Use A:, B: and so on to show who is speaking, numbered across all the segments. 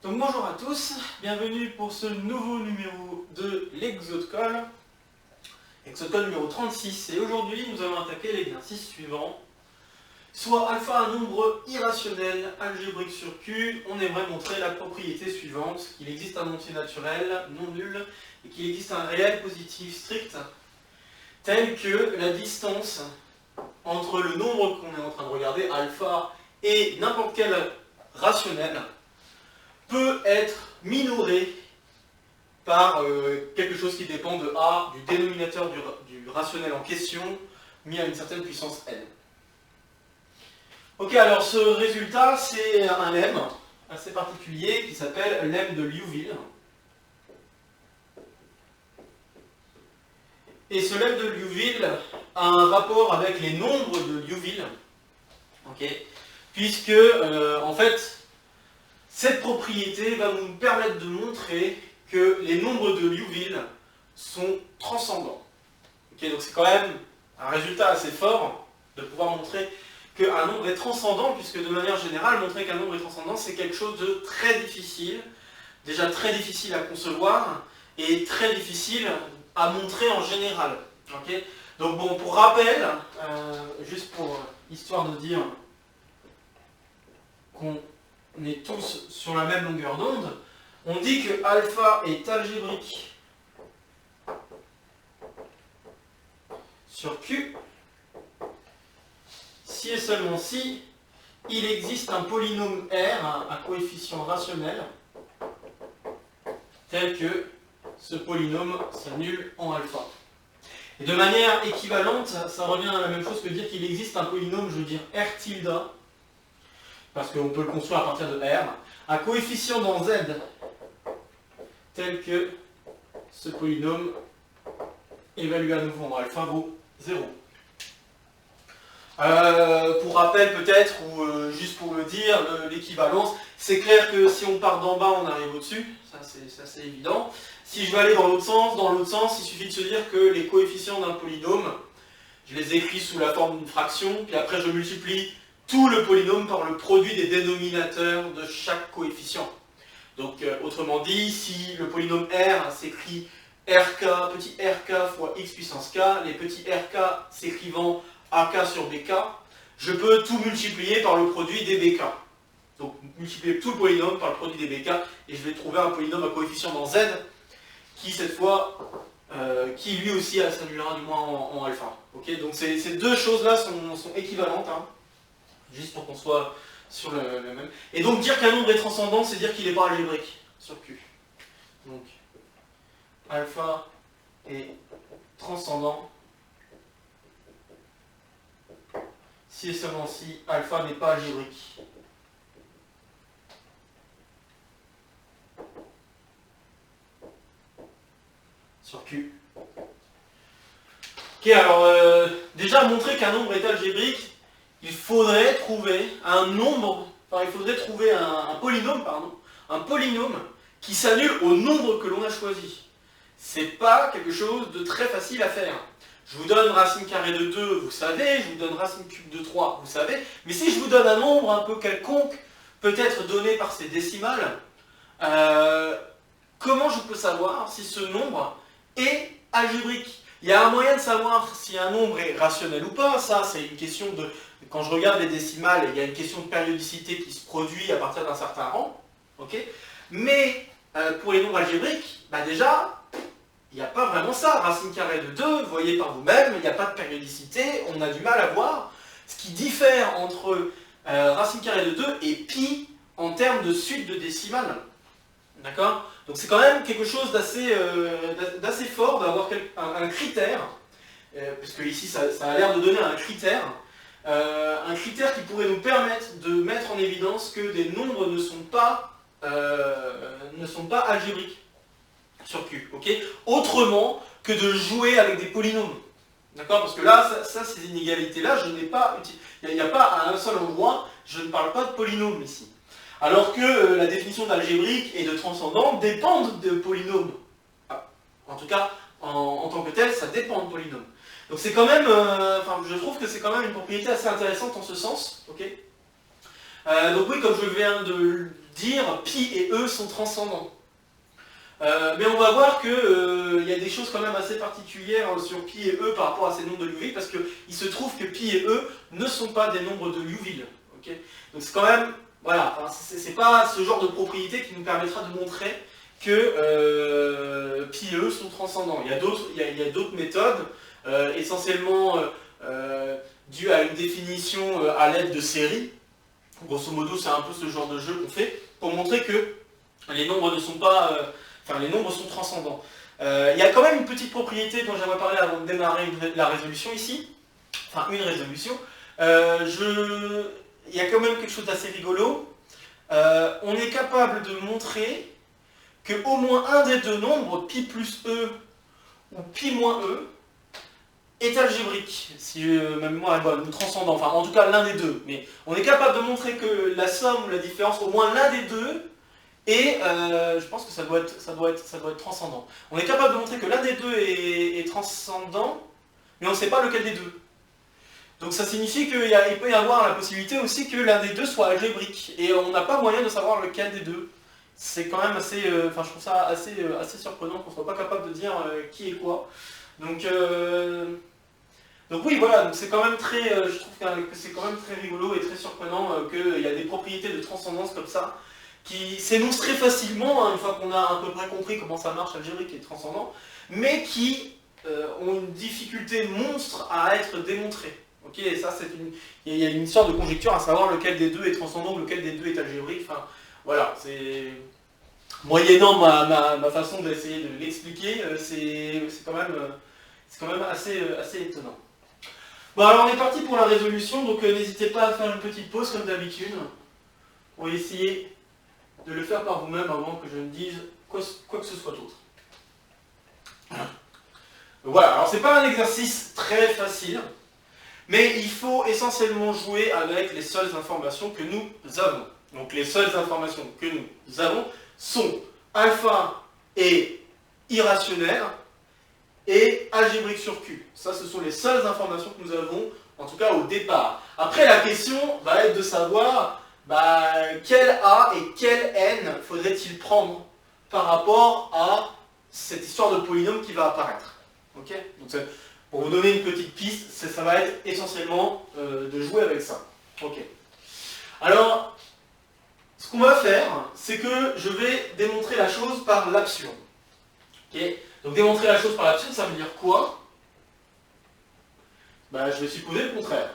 A: Donc bonjour à tous, bienvenue pour ce nouveau numéro de l'Exode-Call, Exode-Call numéro 36, et aujourd'hui nous allons attaquer l'exercice suivant. Soit alpha un nombre irrationnel algébrique sur Q, on aimerait montrer la propriété suivante, qu'il existe un entier naturel non nul et qu'il existe un réel positif strict, tel que la distance entre le nombre qu'on est en train de regarder, alpha, et n'importe quel rationnel, peut être minoré par quelque chose qui dépend de A, du dénominateur du rationnel en question, mis à une certaine puissance n. Ok, alors ce résultat, c'est un lemme assez particulier qui s'appelle lemme de Liouville. Et ce lemme de Liouville a un rapport avec les nombres de Liouville, okay, puisque, en fait, cette propriété va nous permettre de montrer que les nombres de Liouville sont transcendants. Okay, donc c'est quand même un résultat assez fort de pouvoir montrer qu'un nombre est transcendant, puisque de manière générale, montrer qu'un nombre est transcendant, c'est quelque chose de très difficile, déjà très difficile à concevoir, et très difficile à montrer en général. Okay, donc bon, pour rappel, juste pour histoire de dire qu'on est tous sur la même longueur d'onde, on dit que alpha est algébrique sur Q si et seulement si il existe un polynôme R à coefficient rationnel tel que ce polynôme s'annule en alpha. Et de manière équivalente, ça revient à la même chose que dire qu'il existe un polynôme, je veux dire R tilde, parce qu'on peut le construire à partir de R, à coefficient dans Z tel que ce polynôme évalué à nouveau en alpha vaut 0. Pour rappel peut-être, ou juste pour le dire, l'équivalence, c'est clair que si on part d'en bas, on arrive au-dessus, ça c'est assez évident. Si je veux aller dans l'autre sens, il suffit de se dire que les coefficients d'un polynôme, je les écris sous la forme d'une fraction, puis après je multiplie tout le polynôme par le produit des dénominateurs de chaque coefficient. Donc autrement dit, si le polynôme R s'écrit RK, petit RK fois x puissance k, les petits RK s'écrivant AK sur BK, je peux tout multiplier par le produit des BK. Donc multiplier tout le polynôme par le produit des BK, et je vais trouver un polynôme à coefficient dans Z, qui cette fois, qui lui aussi s'annulera du moins en alpha. Okay, donc ces deux choses-là sont équivalentes, hein, juste pour qu'on soit sur le même. Et donc dire qu'un nombre est transcendant, c'est dire qu'il n'est pas algébrique sur Q. Donc alpha est transcendant si et seulement si alpha n'est pas algébrique. Sur Q. Ok, alors déjà montrer qu'un nombre est algébrique, il faudrait trouver un nombre, enfin il faudrait trouver un polynôme qui s'annule au nombre que l'on a choisi. C'est pas quelque chose de très facile à faire. Je vous donne racine carrée de 2, vous savez, je vous donne racine cube de 3, vous savez, mais si je vous donne un nombre un peu quelconque, peut-être donné par ses décimales, comment je peux savoir si ce nombre est algébrique? Il y a un moyen de savoir si un nombre est rationnel ou pas, ça c'est une question de... Quand je regarde les décimales, il y a une question de périodicité qui se produit à partir d'un certain rang, okay, mais pour les nombres algébriques, bah déjà, il n'y a pas vraiment ça. Racine carrée de 2, vous voyez par vous-même, il n'y a pas de périodicité, on a du mal à voir ce qui diffère entre racine carrée de 2 et pi en termes de suite de décimales. D'accord? Donc c'est quand même quelque chose d'assez fort d'avoir un critère, puisque ici ça a l'air de donner un critère qui pourrait nous permettre de mettre en évidence que des nombres ne sont pas algébriques sur Q, okay, autrement que de jouer avec des polynômes. D'accord? Parce que là, ces inégalités-là, il n'y a pas à un seul endroit, je ne parle pas de polynômes ici. Alors que la définition d'algébrique et de transcendant dépendent de polynômes. En tout cas, en tant que tel, ça dépend de polynômes. Donc c'est quand même, je trouve que c'est quand même une propriété assez intéressante en ce sens. Okay, donc oui, comme je viens de dire pi et e sont transcendants. Mais on va voir qu'il y a des choses quand même assez particulières sur pi et e par rapport à ces nombres de Liouville, parce qu'il se trouve que pi et e ne sont pas des nombres de Liouville. Okay, donc c'est quand même, voilà, enfin, c'est pas ce genre de propriété qui nous permettra de montrer que pi et e sont transcendants. Il y a d'autres méthodes, essentiellement dues à une définition à l'aide de séries. Grosso modo, c'est un peu ce genre de jeu qu'on fait pour montrer que les nombres ne sont pas... les nombres sont transcendants. Il y a quand même une petite propriété dont j'aimerais parler avant de démarrer la résolution ici. Enfin, une résolution. Il y a quand même quelque chose d'assez rigolo. On est capable de montrer qu'au moins un des deux nombres, pi plus e ou pi moins e, est algébrique. Si même moi, bon, transcendant, enfin en tout cas l'un des deux. Mais on est capable de montrer que la somme ou la différence, au moins l'un des deux, et je pense que ça doit être transcendant. On est capable de montrer que l'un des deux est transcendant, mais on ne sait pas lequel des deux. Donc ça signifie qu'il peut y avoir la possibilité aussi que l'un des deux soit algébrique. Et on n'a pas moyen de savoir lequel des deux. C'est quand même assez... je trouve ça assez surprenant qu'on ne soit pas capable de dire qui est quoi. Donc oui, voilà, donc c'est quand même très... je trouve que c'est quand même très rigolo et très surprenant qu'il y a des propriétés de transcendance comme ça, qui s'énoncent très facilement, hein, une fois qu'on a à peu près compris comment ça marche algébrique et transcendant, mais qui ont une difficulté monstre à être démontrées. Ok, et ça, il y a une sorte de conjecture à savoir lequel des deux est transcendant ou lequel des deux est algébrique. Enfin, voilà, c'est... Moyennant ma façon d'essayer de l'expliquer, c'est quand même assez étonnant. Bon, alors on est parti pour la résolution, donc n'hésitez pas à faire une petite pause comme d'habitude, pour essayer de le faire par vous-même avant que je ne dise quoi que ce soit d'autre. Voilà, alors c'est pas un exercice très facile, mais il faut essentiellement jouer avec les seules informations que nous avons. Donc les seules informations que nous avons sont alpha et irrationnel et algébrique sur Q. Ça, ce sont les seules informations que nous avons, en tout cas au départ. Après, la question va être de savoir quel A et quel N faudrait-il prendre par rapport à cette histoire de polynôme qui va apparaître. Okay, donc pour vous donner une petite piste, ça va être essentiellement de jouer avec ça. Okay. Alors, ce qu'on va faire, c'est que je vais démontrer la chose par l'absurde. Okay, donc démontrer la chose par l'absurde, ça veut dire quoi? Je vais supposer le contraire.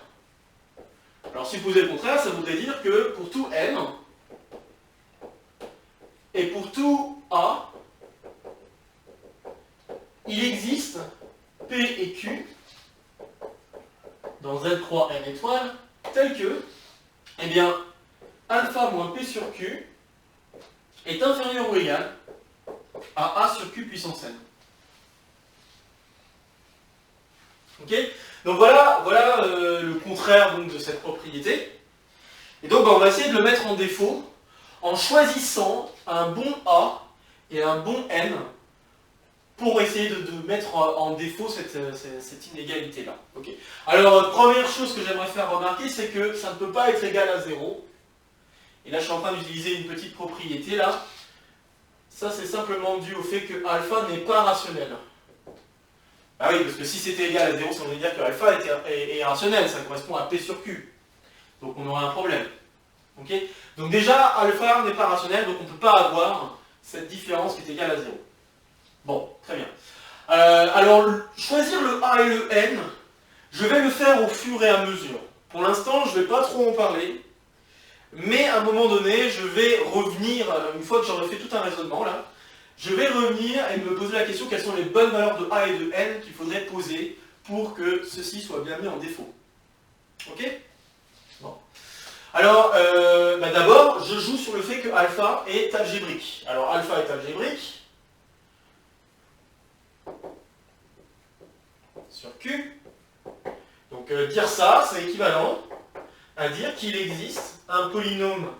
A: Alors supposer le contraire, ça voudrait dire que pour tout n, et pour tout a, il existe P et Q dans Z croix n étoile, tel que, eh bien, alpha moins P sur Q est inférieur ou égal à A sur Q puissance n. Ok, donc voilà le contraire donc, de cette propriété. Et donc on va essayer de le mettre en défaut en choisissant un bon A et un bon N pour essayer de mettre en défaut cette inégalité-là. Okay. Alors, première chose que j'aimerais faire remarquer, c'est que ça ne peut pas être égal à 0. Et là, je suis en train d'utiliser une petite propriété, là. Ça, c'est simplement dû au fait que alpha n'est pas rationnel. Ah oui, parce que si c'était égal à 0, ça voudrait dire que alpha est rationnel, ça correspond à P sur Q. Donc on aurait un problème. Okay, donc déjà, alpha n'est pas rationnel, donc on ne peut pas avoir cette différence qui est égale à 0. Bon, très bien. Alors, choisir le A et le N, je vais le faire au fur et à mesure. Pour l'instant, je ne vais pas trop en parler, mais à un moment donné, je vais revenir, une fois que j'aurai fait tout un raisonnement là, je vais revenir et me poser la question quelles sont les bonnes valeurs de A et de N qu'il faudrait poser pour que ceci soit bien mis en défaut. Ok? Bon. Alors, d'abord, je joue sur le fait que alpha est algébrique. Alors, alpha est algébrique sur Q. Donc, dire ça, c'est équivalent à dire qu'il existe un polynôme.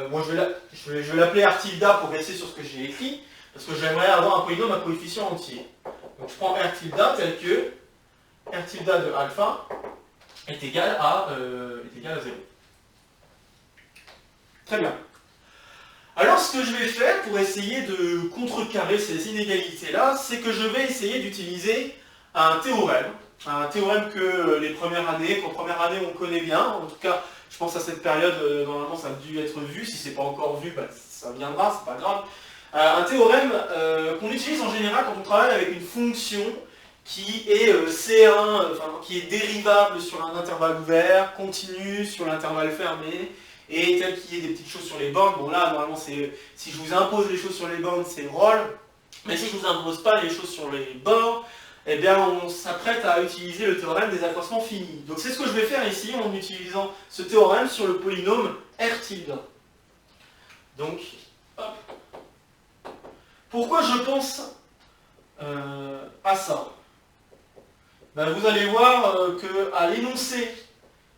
A: Moi, je vais l'appeler R tilde pour rester sur ce que j'ai écrit, parce que j'aimerais avoir un polynôme à coefficient entier. Donc, je prends R tilde tel que R tilde de alpha est égal à 0. Très bien. Alors ce que je vais faire pour essayer de contrecarrer ces inégalités-là, c'est que je vais essayer d'utiliser un théorème. Un théorème que les premières années, qu'en première année on connaît bien. En tout cas, je pense à cette période, normalement ça a dû être vu. Si c'est pas encore vu, bah, ça viendra, c'est pas grave. Un théorème qu'on utilise en général quand on travaille avec une fonction qui est C1, enfin, qui est dérivable sur un intervalle ouvert, continue sur l'intervalle fermé, et tel qu'il y ait des petites choses sur les bornes. Bon là, normalement, si je vous impose les choses sur les bornes, c'est roll, mais si je ne vous impose pas les choses sur les bords, eh bien on s'apprête à utiliser le théorème des accroissements finis. Donc c'est ce que je vais faire ici en utilisant ce théorème sur le polynôme R tilde. Donc, hop. Pourquoi je pense à ça? Ben, vous allez voir qu'à l'énoncé,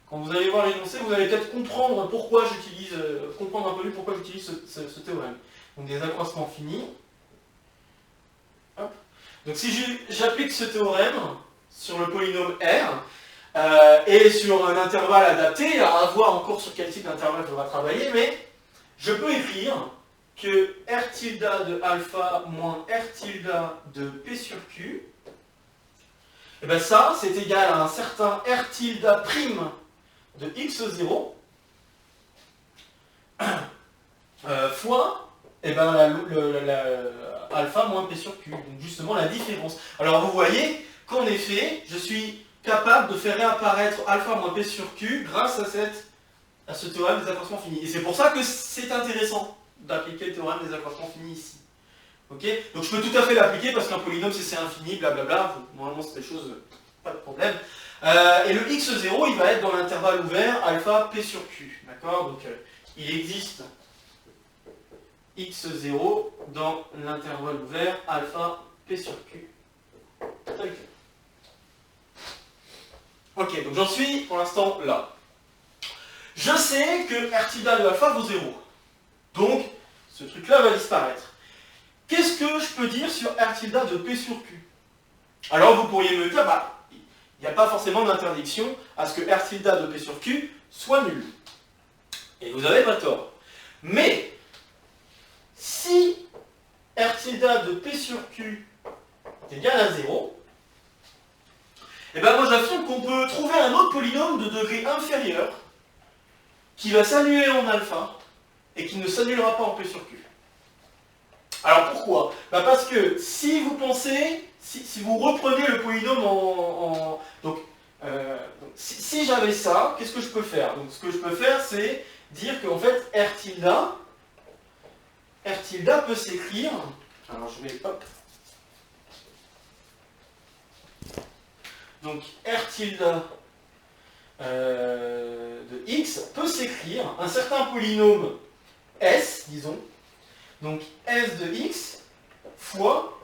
A: quand vous allez voir l'énoncé, vous allez peut-être comprendre pourquoi j'utilise, comprendre un peu mieux pourquoi j'utilise ce théorème. Donc des accroissements finis. Hop. Donc si j'applique ce théorème sur le polynôme R, et sur un intervalle adapté, à voir encore sur quel type d'intervalle je devrais travailler, mais je peux écrire que R tilde de alpha moins R tilde de P sur Q, et bien ça, c'est égal à un certain R tilde prime de x0 fois alpha moins P sur Q, donc justement la différence. Alors vous voyez qu'en effet, je suis capable de faire réapparaître alpha moins P sur Q grâce à ce théorème des accroissements finis. Et c'est pour ça que c'est intéressant d'appliquer le théorème des accroissements finis ici. Okay, donc je peux tout à fait l'appliquer parce qu'un polynôme c'est infini, blablabla, normalement c'est des choses, pas de problème. Et le x0 il va être dans l'intervalle ouvert alpha P sur Q. D'accord, donc il existe x0 dans l'intervalle ouvert alpha P sur Q. Tel quel. Ok, donc j'en suis pour l'instant là. Je sais que R tilde de alpha vaut 0. Donc ce truc-là va disparaître. Qu'est-ce que je peux dire sur R tilde de P sur Q? Alors vous pourriez me dire, bah, il n'y a pas forcément d'interdiction à ce que R tilde de P sur Q soit nul. Et vous n'avez pas tort. Mais, si R tilde de P sur Q est égal à 0, et bien moi j'affirme qu'on peut trouver un autre polynôme de degré inférieur qui va s'annuler en alpha et qui ne s'annulera pas en P sur Q. Alors pourquoi? Bah parce que si vous pensez, si vous reprenez le polynôme donc, si j'avais ça, qu'est-ce que je peux faire? Donc ce que je peux faire, c'est dire qu'en fait R tilde peut s'écrire, alors je vais, hop, donc R tilde de x peut s'écrire un certain polynôme S, disons, donc S de x fois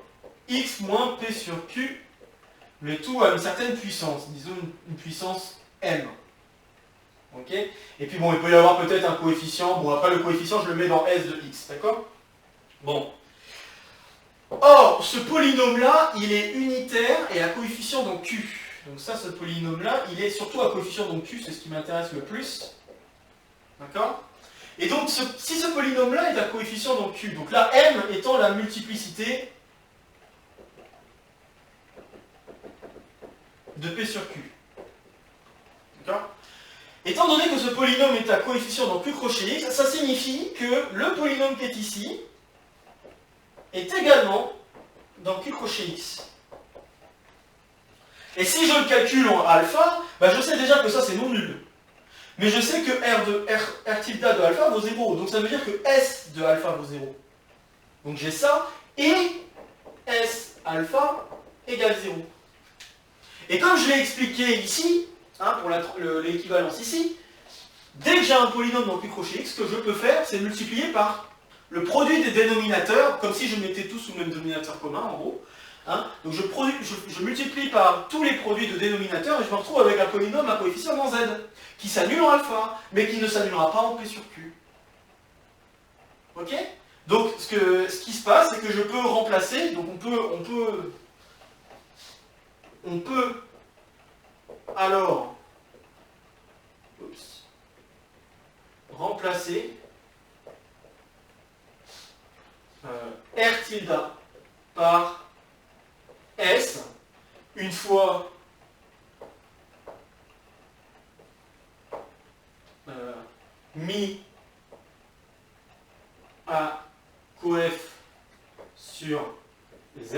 A: x moins P sur Q, le tout à une certaine puissance, disons une puissance m. Ok? Et puis bon, il peut y avoir peut-être un coefficient, bon après le coefficient je le mets dans S de x, d'accord? Bon. Or, ce polynôme-là, il est unitaire et à coefficient donc Q. Donc ça, ce polynôme-là, il est surtout à coefficient donc Q, c'est ce qui m'intéresse le plus. D'accord? Et donc, si ce polynôme-là est à coefficient donc Q, donc là, m étant la multiplicité de P sur Q. D'accord? Étant donné que ce polynôme est à coefficient donc Q crochet x, ça signifie que le polynôme qui est ici est également dans Q crochet x. Et si je le calcule en alpha, bah je sais déjà que ça c'est non nul. Mais je sais que R tilde de alpha vaut 0. Donc ça veut dire que S de alpha vaut 0. Donc j'ai ça, et S alpha égale 0. Et comme je l'ai expliqué ici, hein, pour l'équivalence ici, dès que j'ai un polynôme dans Q crochet x, ce que je peux faire, c'est multiplier par le produit des dénominateurs, comme si je mettais tous sous le même dénominateur commun, en gros. Hein, donc je multiplie par tous les produits de dénominateurs et je me retrouve avec un polynôme à coefficient dans Z, qui s'annule en alpha, mais qui ne s'annulera pas en P sur Q. Ok? Donc ce qui se passe, c'est que je peux remplacer, donc on peut alors remplacer R tilde par S une fois mis à coef sur les Z.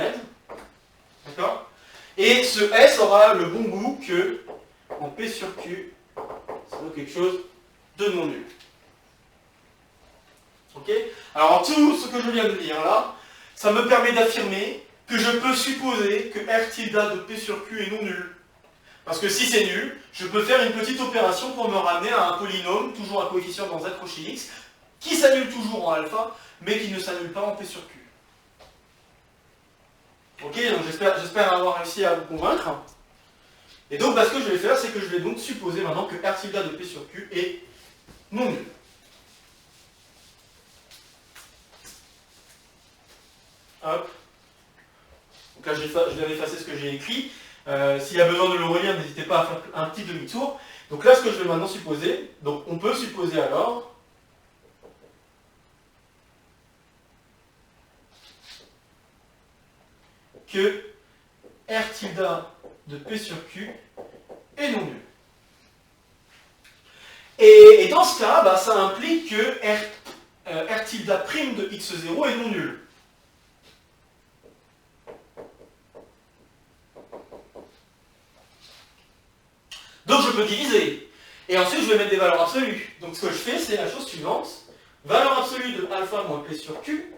A: D'accord? Et ce S aura le bon goût que en P sur Q, ça vaut quelque chose de non nul. Ok? Alors tout ce que je viens de dire là, ça me permet d'affirmer que je peux supposer que R tilde de P sur Q est non nul. Parce que si c'est nul, je peux faire une petite opération pour me ramener à un polynôme, toujours à coefficient dans Z crochet X, qui s'annule toujours en alpha, mais qui ne s'annule pas en P sur Q. Ok, donc j'espère avoir réussi à vous convaincre. Et donc ce que je vais faire, c'est que je vais donc supposer maintenant que R tilde de P sur Q est non nul. Hop. Donc là, je viens d'effacer ce que j'ai écrit. S'il y a besoin de le relire, n'hésitez pas à faire un petit demi-tour. Donc là, ce que je vais maintenant supposer, donc on peut supposer alors que R tilde de P sur Q est non nul. Et dans ce cas, ça implique que R tilde prime de x0 est non nul. Donc je peux diviser. Et ensuite je vais mettre des valeurs absolues. Donc ce que je fais, c'est la chose suivante. Valeur absolue de alpha moins P sur Q.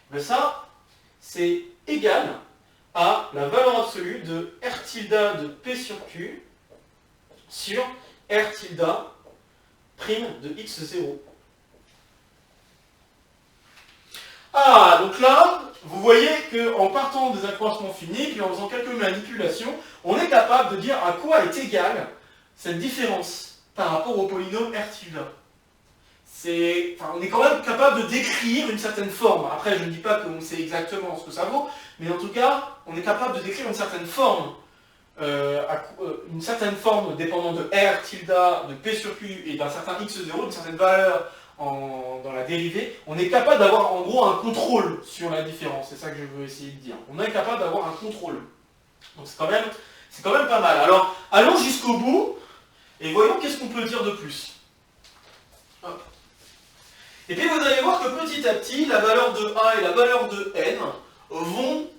A: Mais ça, c'est égal à la valeur absolue de R tilde de P sur Q sur R tilde prime de x0. Ah, donc là, vous voyez qu'en partant des accroissements finis, puis en faisant quelques manipulations, on est capable de dire à quoi est égale cette différence par rapport au polynôme R tilde. On est quand même capable de décrire une certaine forme. Après, je ne dis pas qu'on sait exactement ce que ça vaut, mais en tout cas, on est capable de décrire une certaine forme dépendant de R tilde, de P sur Q et d'un certain x0, d'une certaine valeur dans la dérivée, on est capable d'avoir en gros un contrôle sur la différence. C'est ça que je veux essayer de dire. On est capable d'avoir un contrôle. Donc c'est quand même pas mal. Alors, allons jusqu'au bout et voyons qu'est-ce qu'on peut dire de plus. Hop. Et puis vous allez voir que petit à petit, la valeur de A et la valeur de N vont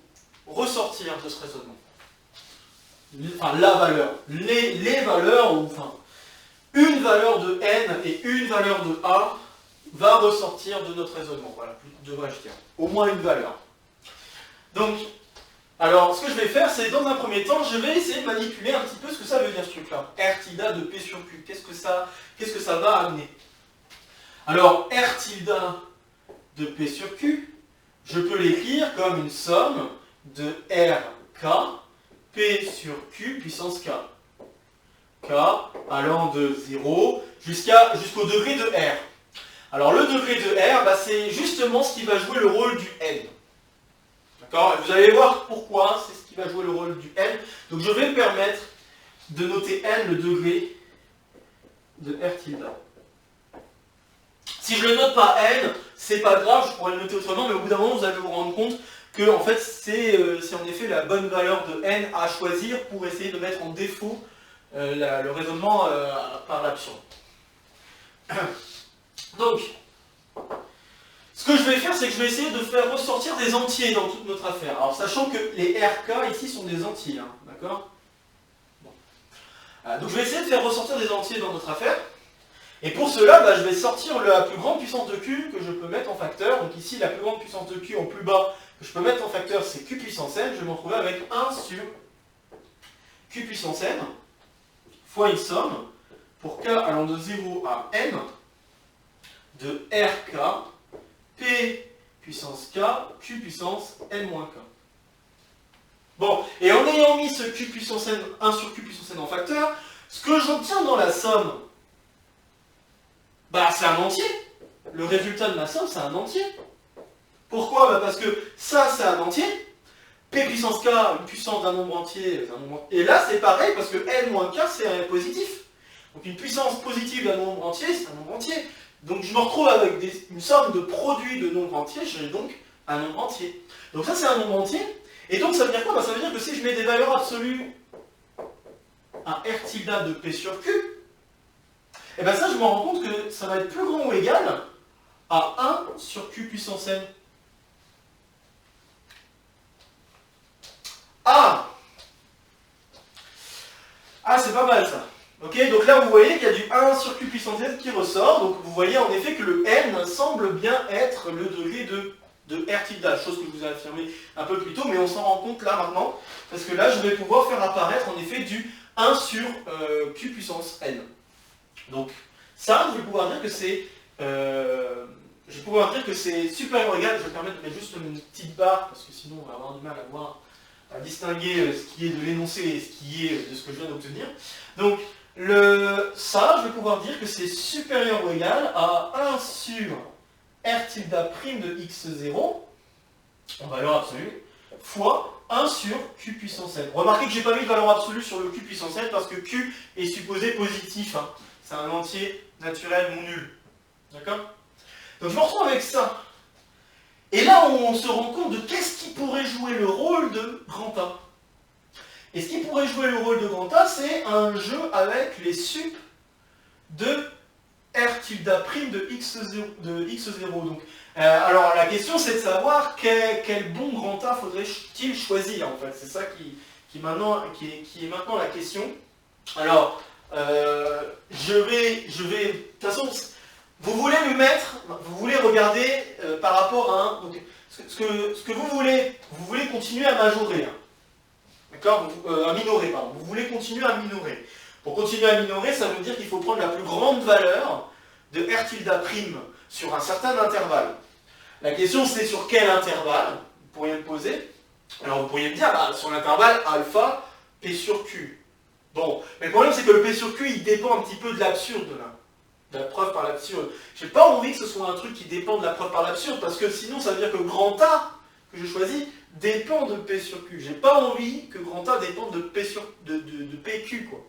A: ressortir de ce raisonnement. Enfin, la valeur. Les valeurs, ou enfin, une valeur de N et une valeur de A va ressortir de notre raisonnement. Voilà, devrais-je dire. Au moins une valeur. Donc, alors, ce que je vais faire, c'est dans un premier temps, je vais essayer de manipuler un petit peu ce que ça veut dire ce truc-là. R tilde de P sur Q. Qu'est-ce que ça va amener? Alors, R tilde de P sur Q, je peux l'écrire comme une somme de RK, P sur Q puissance K. K allant de 0 jusqu'au degré de R. Alors le degré de R, c'est justement ce qui va jouer le rôle du N. D'accord? Vous allez voir pourquoi c'est ce qui va jouer le rôle du N. Donc je vais me permettre de noter N le degré de R tilde. Si je ne le note pas N, c'est pas grave, je pourrais le noter autrement, mais au bout d'un moment vous allez vous rendre compte que en fait c'est en effet la bonne valeur de N à choisir pour essayer de mettre en défaut le raisonnement par l'absurde. Donc, ce que je vais faire, c'est que je vais essayer de faire ressortir des entiers dans toute notre affaire. Alors, sachant que les RK ici sont des entiers, hein, d'accord? Bon. Donc, je vais essayer de faire ressortir des entiers dans notre affaire. Et pour cela, je vais sortir la plus grande puissance de Q que je peux mettre en facteur. Donc ici, la plus grande puissance de Q en plus bas que je peux mettre en facteur, c'est Q puissance n. Je vais m'en trouver avec 1 sur Q puissance n fois une somme pour K allant de 0 à n de RK, P puissance K, Q puissance n moins K. Bon, et en ayant mis ce Q puissance n, 1 sur Q puissance n en facteur, ce que j'obtiens dans la somme, c'est un entier. Le résultat de la somme, c'est un entier. Pourquoi? Parce que ça, c'est un entier. P puissance K, une puissance d'un nombre entier, et là, c'est pareil, parce que n moins K, c'est un positif. Donc une puissance positive d'un nombre entier, c'est un nombre entier. Donc je me retrouve avec une somme de produits de nombres entiers, j'ai donc un nombre entier. Donc ça c'est un nombre entier, et donc ça veut dire quoi? Ça veut dire que si je mets des valeurs absolues à R tilde de P sur Q, et bien ça je me rends compte que ça va être plus grand ou égal à 1 sur Q puissance n. Ah, c'est pas mal ça. Ok, donc là vous voyez qu'il y a du 1 sur Q puissance n qui ressort, donc vous voyez en effet que le n semble bien être le degré de R tilde, chose que je vous ai affirmé un peu plus tôt, mais on s'en rend compte là maintenant, parce que là je vais pouvoir faire apparaître en effet du 1 sur Q puissance n. Donc ça, je vais pouvoir dire que c'est supérieur ou égal. Je vais me permettre de mettre juste une petite barre, parce que sinon on va avoir du mal à distinguer ce qui est de l'énoncé et ce qui est de ce que je viens d'obtenir. Donc ça, je vais pouvoir dire que c'est supérieur ou égal à 1 sur R tilde prime de x0, en valeur absolue, fois 1 sur Q puissance n. Remarquez que je n'ai pas mis de valeur absolue sur le Q puissance n parce que Q est supposé positif. Hein. C'est un entier naturel non nul. D'accord? Donc je me retrouve avec ça. Et là, on se rend compte de qu'est-ce qui pourrait jouer le rôle de grand A. Et ce qui pourrait jouer le rôle de grand A, c'est un jeu avec les sup de R tilde prime de x0. Donc, alors la question c'est de savoir quel bon grand A faudrait-il choisir en fait. C'est ça qui est maintenant la question. Alors, je vais, de toute façon, vous voulez le mettre, vous voulez regarder par rapport à un. Donc, ce que vous voulez continuer à majorer. Hein. D'accord? À minorer, pardon. Vous voulez continuer à minorer. Pour continuer à minorer, ça veut dire qu'il faut prendre la plus grande valeur de R tilde prime sur un certain intervalle. La question c'est sur quel intervalle vous pourriez me poser. Alors vous pourriez me dire, sur l'intervalle alpha P sur Q. Bon, mais le problème c'est que le P sur Q il dépend un petit peu de l'absurde là. De la preuve par l'absurde. J'ai pas envie que ce soit un truc qui dépend de la preuve par l'absurde, parce que sinon ça veut dire que grand A que je choisis dépend de P sur Q. J'ai pas envie que grand A dépende de PQ quoi.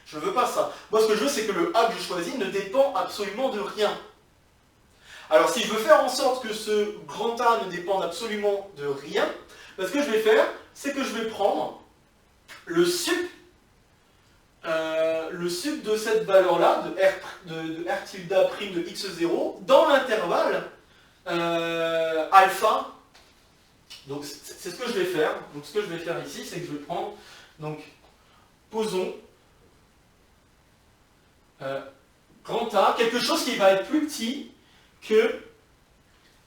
A: Je ne veux pas ça. Moi, ce que je veux, c'est que le A que je choisis ne dépend absolument de rien. Alors, si je veux faire en sorte que ce grand A ne dépende absolument de rien, ce que je vais faire, c'est que je vais prendre le sup de cette valeur-là, de R tilde prime de x0, dans l'intervalle alpha. Donc, c'est ce que je vais faire. Donc, ce que je vais faire ici, c'est que je vais prendre, donc, posons grand A, quelque chose qui va être plus petit que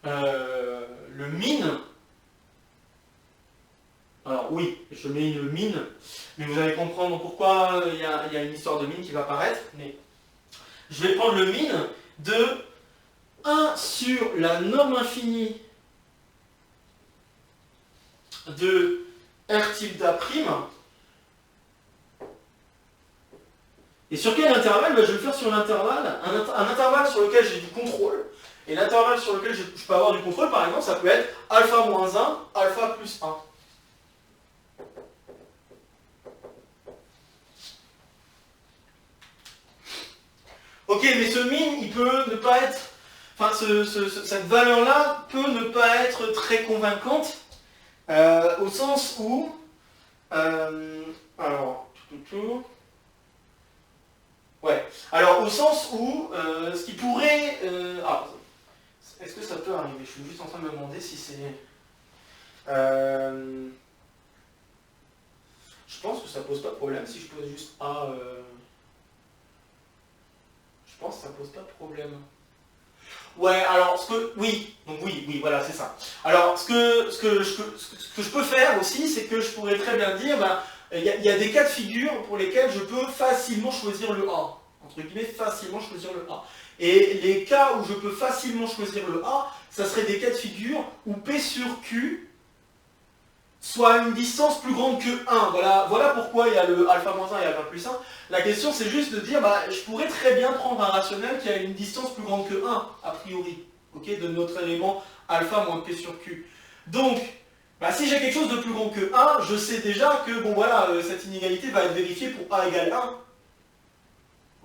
A: le min. Alors oui, je mets une min, mais vous allez comprendre pourquoi il y a une histoire de min qui va apparaître. Mais je vais prendre le min de 1 sur la norme infinie de R tilde prime. Et sur quel intervalle? Je vais le faire sur l'intervalle, un intervalle sur lequel j'ai du contrôle. Et l'intervalle sur lequel je peux avoir du contrôle, par exemple, ça peut être alpha moins 1, alpha plus 1. Ok, mais ce min, il peut ne pas être... Enfin, cette valeur-là peut ne pas être très convaincante, au sens où... alors... Ouais, alors au sens où, ce qui pourrait... est-ce que ça peut arriver? Je suis juste en train de me demander si c'est... je pense que ça pose pas de problème si je pose juste A... Je pense que ça pose pas de problème. Ouais, alors, oui, donc oui, voilà, c'est ça. Alors, ce que je peux faire aussi, c'est que je pourrais très bien dire... il y a des cas de figure pour lesquels je peux facilement choisir le A. Entre guillemets, facilement choisir le A. Et les cas où je peux facilement choisir le A, ça serait des cas de figure où P sur Q soit une distance plus grande que 1. Voilà pourquoi il y a le alpha moins 1 et alpha plus 1. La question c'est juste de dire, je pourrais très bien prendre un rationnel qui a une distance plus grande que 1, a priori, okay, de notre élément alpha moins P sur Q. Donc, si j'ai quelque chose de plus grand que 1, je sais déjà que cette inégalité va être vérifiée pour A égale 1.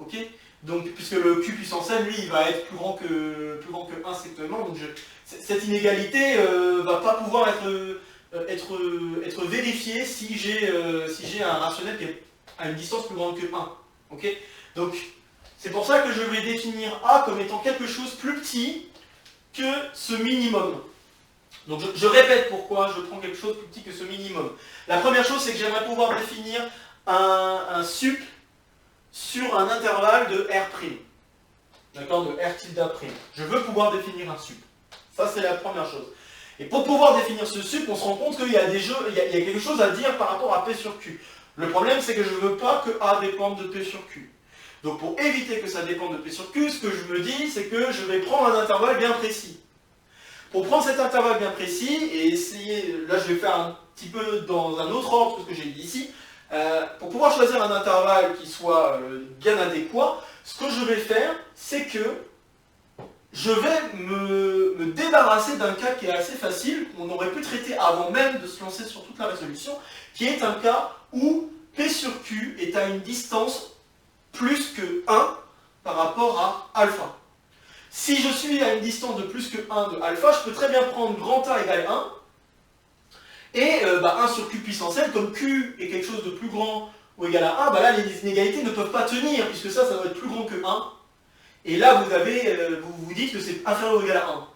A: Ok? Donc, puisque le q puissance n, lui, il va être plus grand que 1 sectoriellement, donc cette inégalité va pas pouvoir être vérifiée si j'ai un rationnel qui est à une distance plus grande que 1. Okay, donc, c'est pour ça que je vais définir A comme étant quelque chose plus petit que ce minimum. Donc je répète pourquoi je prends quelque chose plus petit que ce minimum. La première chose, c'est que j'aimerais pouvoir définir un sup sur un intervalle de R'. D'accord, de R tilde'. Je veux pouvoir définir un sup. Ça, c'est la première chose. Et pour pouvoir définir ce sup, on se rend compte qu'il y a quelque chose à dire par rapport à P sur Q. Le problème, c'est que je ne veux pas que A dépende de P sur Q. Donc pour éviter que ça dépende de P sur Q, ce que je me dis, c'est que je vais prendre un intervalle bien précis. Pour prendre cet intervalle bien précis, et essayer, là je vais faire un petit peu dans un autre ordre que ce que j'ai dit ici, pour pouvoir choisir un intervalle qui soit bien adéquat, ce que je vais faire, c'est que je vais me débarrasser d'un cas qui est assez facile, qu'on aurait pu traiter avant même de se lancer sur toute la résolution, qui est un cas où P sur Q est à une distance plus que 1 par rapport à alpha. Si je suis à une distance de plus que 1 de alpha, je peux très bien prendre grand A égale 1, et 1 sur Q puissance n, comme Q est quelque chose de plus grand ou égal à 1, là les inégalités ne peuvent pas tenir, puisque ça doit être plus grand que 1. Et là, vous vous dites que c'est inférieur ou égal à 1.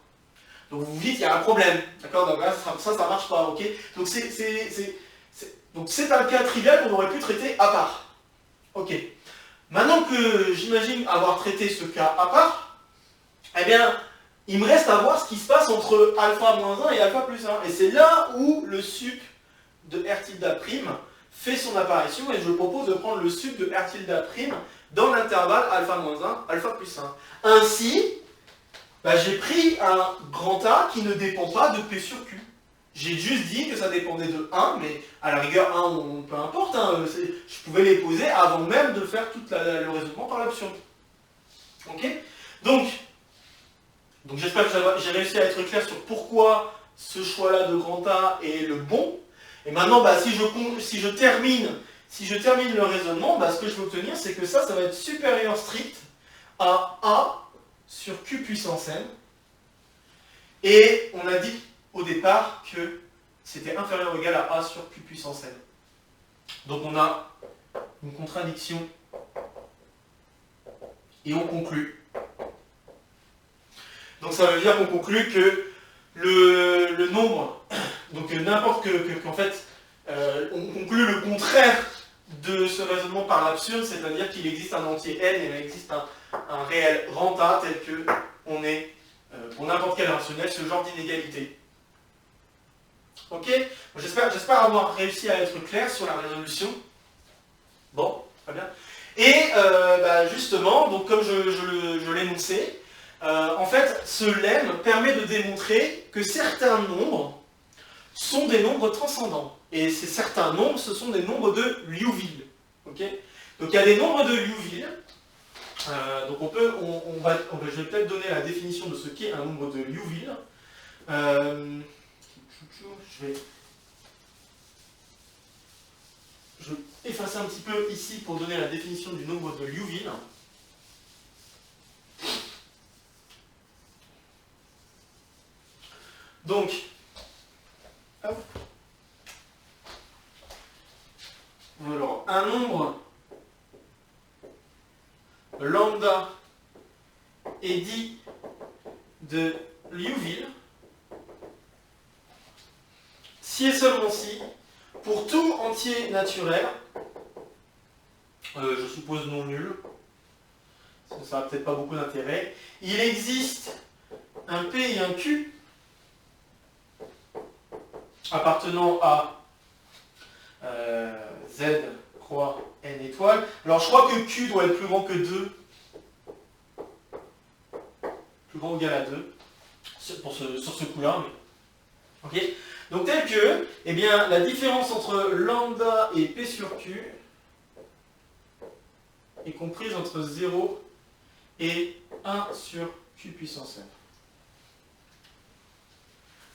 A: Donc vous vous dites qu'il y a un problème. D'accord? Donc là, ça marche pas, ok? Donc c'est un cas trivial qu'on aurait pu traiter à part. Ok. Maintenant que j'imagine avoir traité ce cas à part, eh bien, il me reste à voir ce qui se passe entre alpha moins 1 et alpha plus 1. Et c'est là où le sup de R tilde' fait son apparition, et je propose de prendre le sup de R tilde' dans l'intervalle alpha moins 1, alpha plus 1. Ainsi, j'ai pris un grand A qui ne dépend pas de P sur Q. J'ai juste dit que ça dépendait de 1, mais à la rigueur 1, peu importe, je pouvais les poser avant même de faire tout le raisonnement par l'option. Ok? Donc j'espère que j'ai réussi à être clair sur pourquoi ce choix-là de grand A est le bon. Et maintenant, si je termine le raisonnement, ce que je vais obtenir, c'est que ça va être supérieur strict à A sur Q puissance n. Et on a dit au départ que c'était inférieur ou égal à A sur Q puissance n. Donc on a une contradiction et on conclut. Donc ça veut dire qu'on conclut que le nombre, donc n'importe qu'en fait, on conclut le contraire de ce raisonnement par l'absurde, c'est-à-dire qu'il existe un entier n et il existe un réel rang A tel que on est, pour n'importe quel rationnel, ce genre d'inégalité. Ok? J'espère avoir réussi à être clair sur la résolution. Bon, très bien. Et justement, donc comme je l'énonçais, en fait, ce lemme permet de démontrer que certains nombres sont des nombres transcendants. Et ces certains nombres, ce sont des nombres de Liouville. Okay, donc il y a des nombres de Liouville. Donc je vais peut-être donner la définition de ce qu'est un nombre de Liouville. Je vais effacer un petit peu ici pour donner la définition du nombre de Liouville. Donc, alors, un nombre lambda est dit de Liouville si et seulement si, pour tout entier naturel, je suppose non nul, ça n'a peut-être pas beaucoup d'intérêt, il existe un P et un Q appartenant à Z croix N étoile. Alors je crois que Q doit être plus grand que 2, plus grand ou égal à 2, sur ce coup-là. Ok. Donc tel que, eh bien, la différence entre lambda et P sur Q est comprise entre 0 et 1 sur Q puissance n.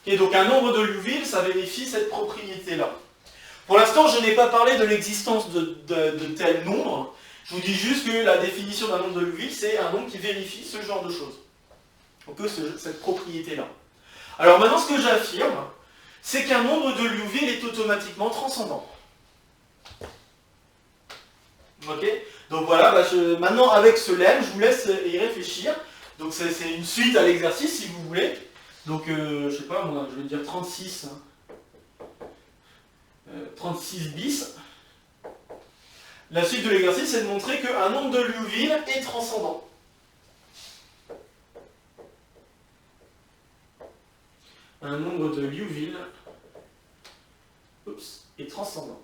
A: Et donc un nombre de Liouville, ça vérifie cette propriété-là. Pour l'instant, je n'ai pas parlé de l'existence de tel nombre. Je vous dis juste que la définition d'un nombre de Liouville, c'est un nombre qui vérifie ce genre de choses. Donc cette propriété-là. Alors maintenant, ce que j'affirme, c'est qu'un nombre de Liouville est automatiquement transcendant. Ok? Donc voilà, maintenant avec ce lemme, je vous laisse y réfléchir. Donc c'est une suite à l'exercice si vous voulez. Donc je sais pas, moi je vais dire 36. 36 bis. La suite de l'exercice, c'est de montrer qu'un nombre de Liouville est transcendant. Un nombre de Liouville est transcendant.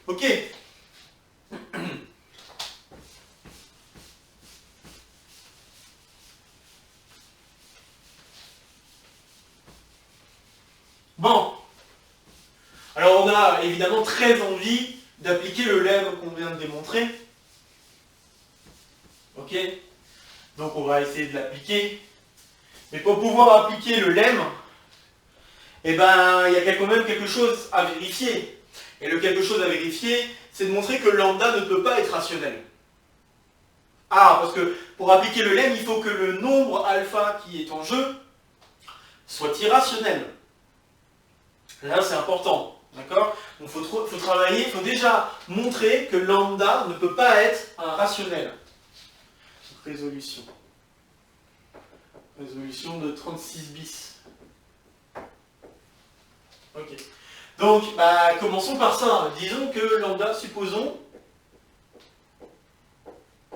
A: Ok. Bon. Alors on a évidemment très envie d'appliquer le lemme qu'on vient de démontrer. Ok. Donc on va essayer de l'appliquer. Mais pour pouvoir appliquer le lemme, eh ben, il y a quand même quelque chose à vérifier. Et le quelque chose à vérifier, c'est de montrer que lambda ne peut pas être rationnel. Ah, parce que pour appliquer le lemme, il faut que le nombre alpha qui est en jeu soit irrationnel. Là, c'est important. D'accord? Donc il faut travailler, il faut déjà montrer que lambda ne peut pas être un rationnel. Résolution. Résolution de 36 bis. Ok. Donc, commençons par ça. Disons que lambda, supposons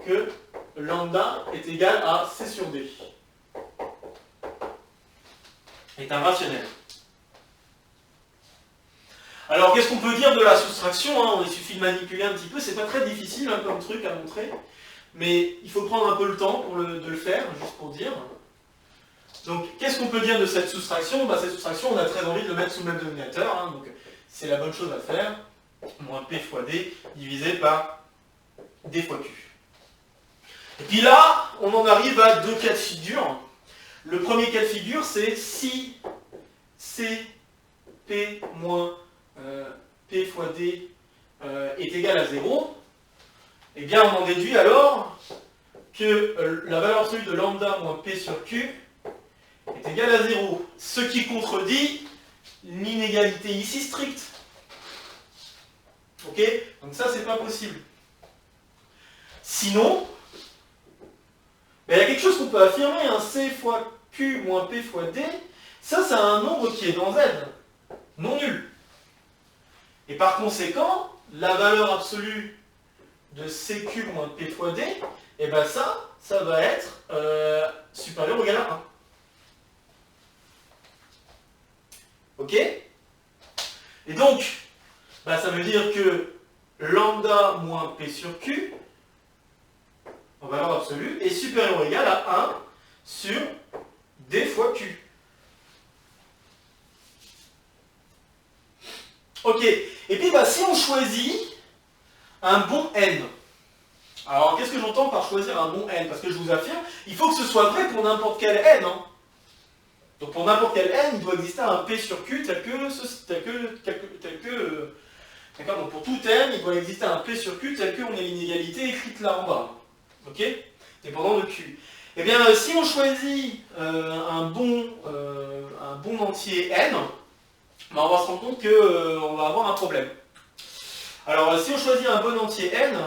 A: que lambda est égal à C sur D. Est un rationnel. Alors, qu'est-ce qu'on peut dire de la soustraction? Il suffit de manipuler un petit peu. C'est pas très difficile comme truc à montrer. Mais il faut prendre un peu le temps de le faire, juste pour dire. Donc, qu'est-ce qu'on peut dire de cette soustraction? Cette soustraction, on a très envie de le mettre sous le même dénominateur. Donc, c'est la bonne chose à faire. Moins P fois D divisé par D fois Q. Et puis là, on en arrive à deux cas de figure. Le premier cas de figure, c'est si C, P moins P fois D est égal à 0, eh bien on en déduit alors que la valeur absolue de lambda moins P sur Q est égale à 0. Ce qui contredit l'inégalité ici stricte. Ok? Donc ça, c'est pas possible. Sinon, il y a quelque chose qu'on peut affirmer, C fois Q moins P fois D, ça c'est un nombre qui est dans Z, non nul. Et par conséquent, la valeur absolue de CQ moins P fois D, et bien ça va être supérieur ou égal à 1. Ok? Et donc, ça veut dire que lambda moins P sur Q, en valeur absolue, est supérieur ou égal à 1 sur D fois Q. Ok, et puis si on choisit un bon n, alors qu'est-ce que j'entends par choisir un bon n? Parce que je vous affirme, il faut que ce soit vrai pour n'importe quel n. Donc pour n'importe quel n, il doit exister un P sur Q tel que d'accord, donc pour tout n, il doit exister un P sur Q tel qu'on ait l'inégalité écrite là en bas. Ok? Dépendant de Q. Eh bien, si on choisit un bon entier n, on va se rendre compte qu'on va avoir un problème. Alors, si on choisit un bon entier n,